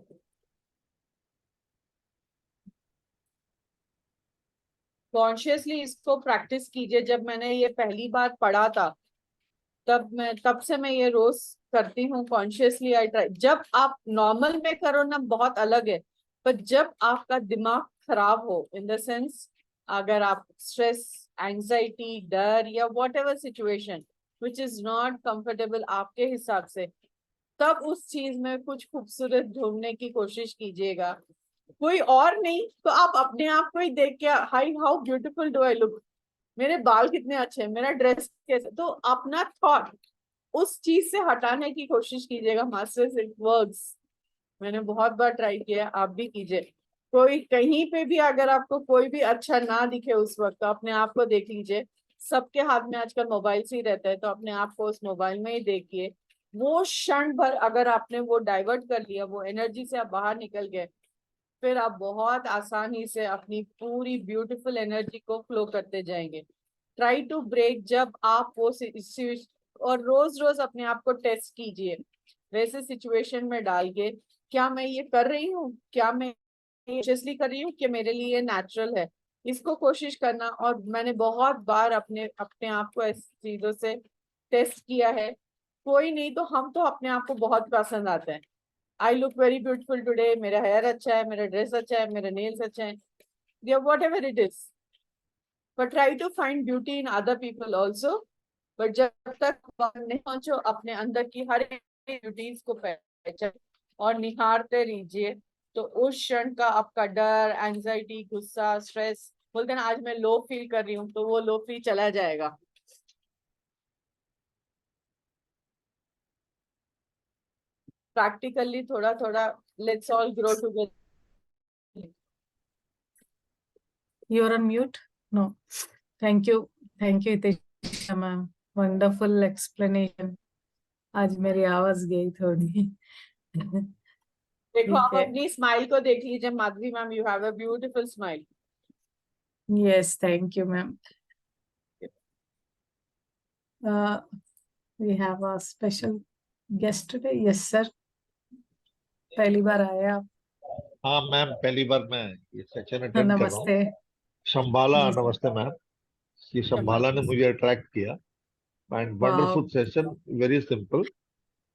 Consciously इसको प्रैक्टिस कीजिए। जब मैंने ये पहली बार पढ़ा था तब से मैं ये रोज करती हूँ कॉन्शियसली। I try. जब आप नॉर्मल में करो ना बहुत अलग है, पर जब आपका दिमाग खराब हो, इन द सेंस अगर आप स्ट्रेस, एंजाइटी, डर या what ever situation which is not comfortable आपके हिसाब से, तब उस चीज में कुछ खूबसूरत ढूंढने की कोशिश कीजिएगा। कोई और नहीं तो आप अपने आप को ही देख के, hi how beautiful do I look, मेरे बाल कितने अच्छे हैं, मेरा ड्रेस कैसे, तो अपना थॉट उस चीज से हटाने की कोशिश कीजिएगा। Masters it works. मैंने बहुत बार ट्राई किया, आप भी कीजिए। कोई कहीं पे भी अगर आपको कोई भी अच्छा ना दिखे उस वक्त, तो अपने आप को देख लीजिए। सबके हाथ में आजकल मोबाइल से ही रहता है, तो अपने आप को उस मोबाइल में ही देखिए वो क्षण भर अगर आपने वो डाइवर्ट कर लिया, वो एनर्जी से आप बाहर निकल गए, फिर आप बहुत आसानी से अपनी पूरी ब्यूटीफुल एनर्जी को फ्लो करते जाएंगे। ट्राई टू ब्रेक, जब आप वो और रोज रोज अपने आप को टेस्ट कीजिए वैसे सिचुएशन में डाल के, क्या मैं ये कर रही हूँ, क्या मैं कॉन्शियसली कर रही हूँ कि मेरे लिए नेचुरल है, इसको कोशिश करना। और मैंने बहुत बार अपने अपने आप को ऐसी चीजों से टेस्ट किया है। कोई नहीं तो हम तो अपने आप को बहुत पसंद आते हैं। I look very beautiful today, मेरा हेयर अच्छा है, मेरा ड्रेस अच्छा है, मेरे नेल्स अच्छे हैं, या whatever it is. But try to find beauty in other people also. But जब तक वहां नहीं पहुंचो, अपने अंदर की हर ब्यूटीज को पहचान और निहारते रहिए, तो उस क्षण का आपका डर, एंजाइटी, गुस्सा, स्ट्रेस, बोलते ना आज मैं लो फील कर रही हूँ, तो वो लो फील चला जाएगा। प्रैक्टिकली थोड़ा थोड़ा, let's all grow together. You're on mute? No. Thank you. Thank you, Hitisha ma'am. Wonderful explanation. आज मेरी आवाज गई थोड़ी। देखो, ठीक आप है। अपनी स्माइल को देख लीजिए Madhavi ma'am, you have a beautiful smile. Yes, thank you, ma'am. We have a special guest today. Yes, sir. पहली बार आए आप। हाँ मैम, पहली बार मैं ये सेशन अटेंड कर रहा हूँ। नमस्ते। शंबाला, जी सर। नमस्ते मैम। ये शंबाला ने मुझे अट्रैक्ट किया and wow. Wonderful session, very simple.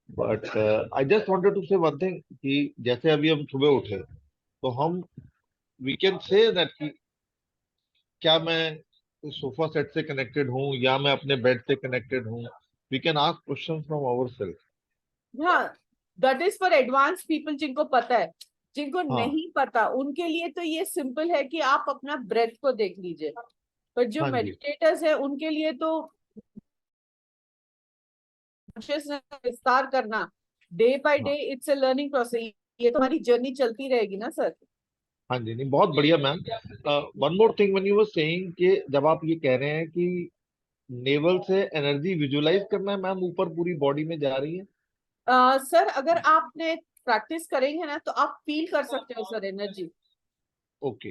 But I just wanted to say one thing कि जैसे अभी हम सुबह उठे तो हम वी कैन से दैट कि क्या मैं सोफा सेट से कनेक्टेड हूँ या मैं अपने बेड से कनेक्टेड हूँ। We can ask question from our self. हाँ, that is for advance people, जिनको पता है। जिनको हाँ नहीं पता उनके लिए तो ये सिंपल है कि आप अपना ब्रेथ को देख लीजिए। पर जो हाँ जी मेडिटेटर्स है उनके लिए तो consciousness विस्तार करना डे बाय डे, हाँ इट्स अ लर्निंग प्रोसेस। ये तो हमारी जर्नी चलती रहेगी ना सर। हाँ जी, नहीं बहुत बढ़िया ma'am. One more thing, when you were saying कि जब आप ये कह रहे हैं कि नेवल से एनर्जी विजुलाइज करना है मैम, ऊपर पूरी बॉडी में जा रही है। सर अगर आपने प्रैक्टिस करेंगे ना तो आप फील कर सकते हो सर एनर्जी। ओके।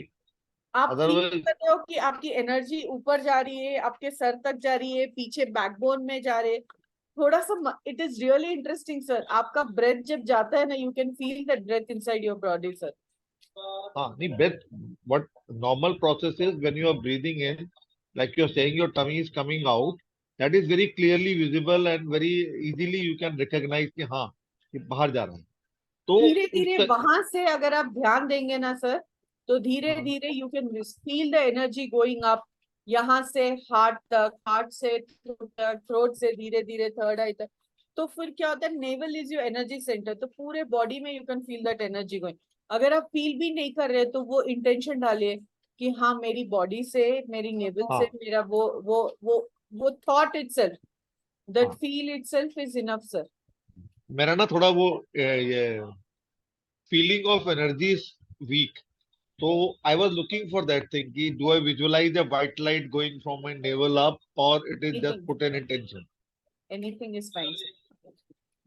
आप फील अदरवाइज कर रहे हो कि आपकी एनर्जी ऊपर जा रही है, आपके सर तक जा रही है, पीछे बैकबोन में जा रहे है। थोड़ा सा it is really interesting sir. आपका ब्रेथ जब जाता है ना, you can feel that breath inside your body sir. हाँ नहीं, breath, what normal process is when you are breathing in, like you are saying your tummy is coming out, that is very clearly visible and very easily you can recognize कि हाँ ये बाहर जा रहा है। तो धीरे उस धीरे वहां से अगर आप ध्यान देंगे ना सर, तो धीरे हाँ धीरे you can feel the energy going up, यहाँ से हार्ट तक, हार्ट से थ्रोट तक, थ्रोट से धीरे धीरे थर्ड आई तक। तो फिर क्या होता है, naval is your energy centre, तो पूरे बॉडी में you can feel that energy going. अगर आप फील भी नहीं कर रहे तो वो इंटेंशन डालिए कि हाँ मेरी बॉडी से, मेरी नेवल से, हाँ मेरा वो थॉट इटसेल्फ, दैट हाँ, feel itself is enough sir. मेरा ना थोड़ा वो ये feeling of energy is weak, so I was looking for that thing कि do I visualize a white light going from my navel up or it is just anything, put an intention। Anything is fine sir.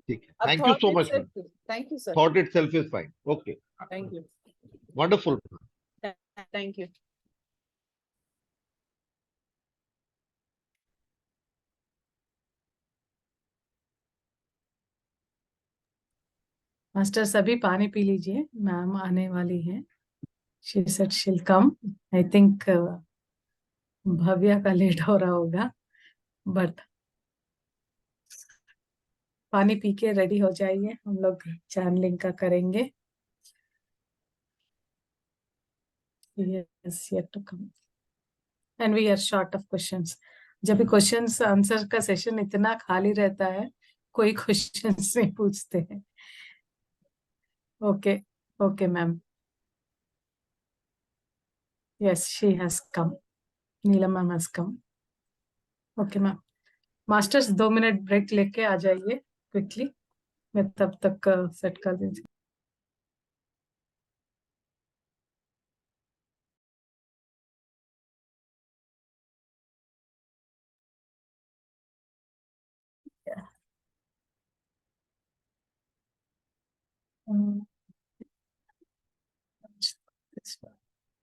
ठीक है, अब thank you thought so much ma'am. Itself, thank you sir. Thought itself is fine, okay, thank you, wonderful। Thank you. Master सभी पानी पी लीजिए, मैम आने वाली है। शी सेड शील कम। आई थिंक भव्या का लेट हो रहा होगा, बट पानी पी के रेडी हो जाइए, हम लोग चैनलिंग का करेंगे। Yes, yet to come and we are short of questions. जब भी क्वेश्चंस आंसर का सेशन इतना खाली रहता है, कोई क्वेश्चंस नहीं पूछते हैं। Okay, okay ma'am. Yes, she has come. Neelam ma'am has come. Okay ma'am. Masters 2 minute break लेके आ जाइए क्विकली, मैं तब तक सेट कर दूंगी। नेक्स्ट बार।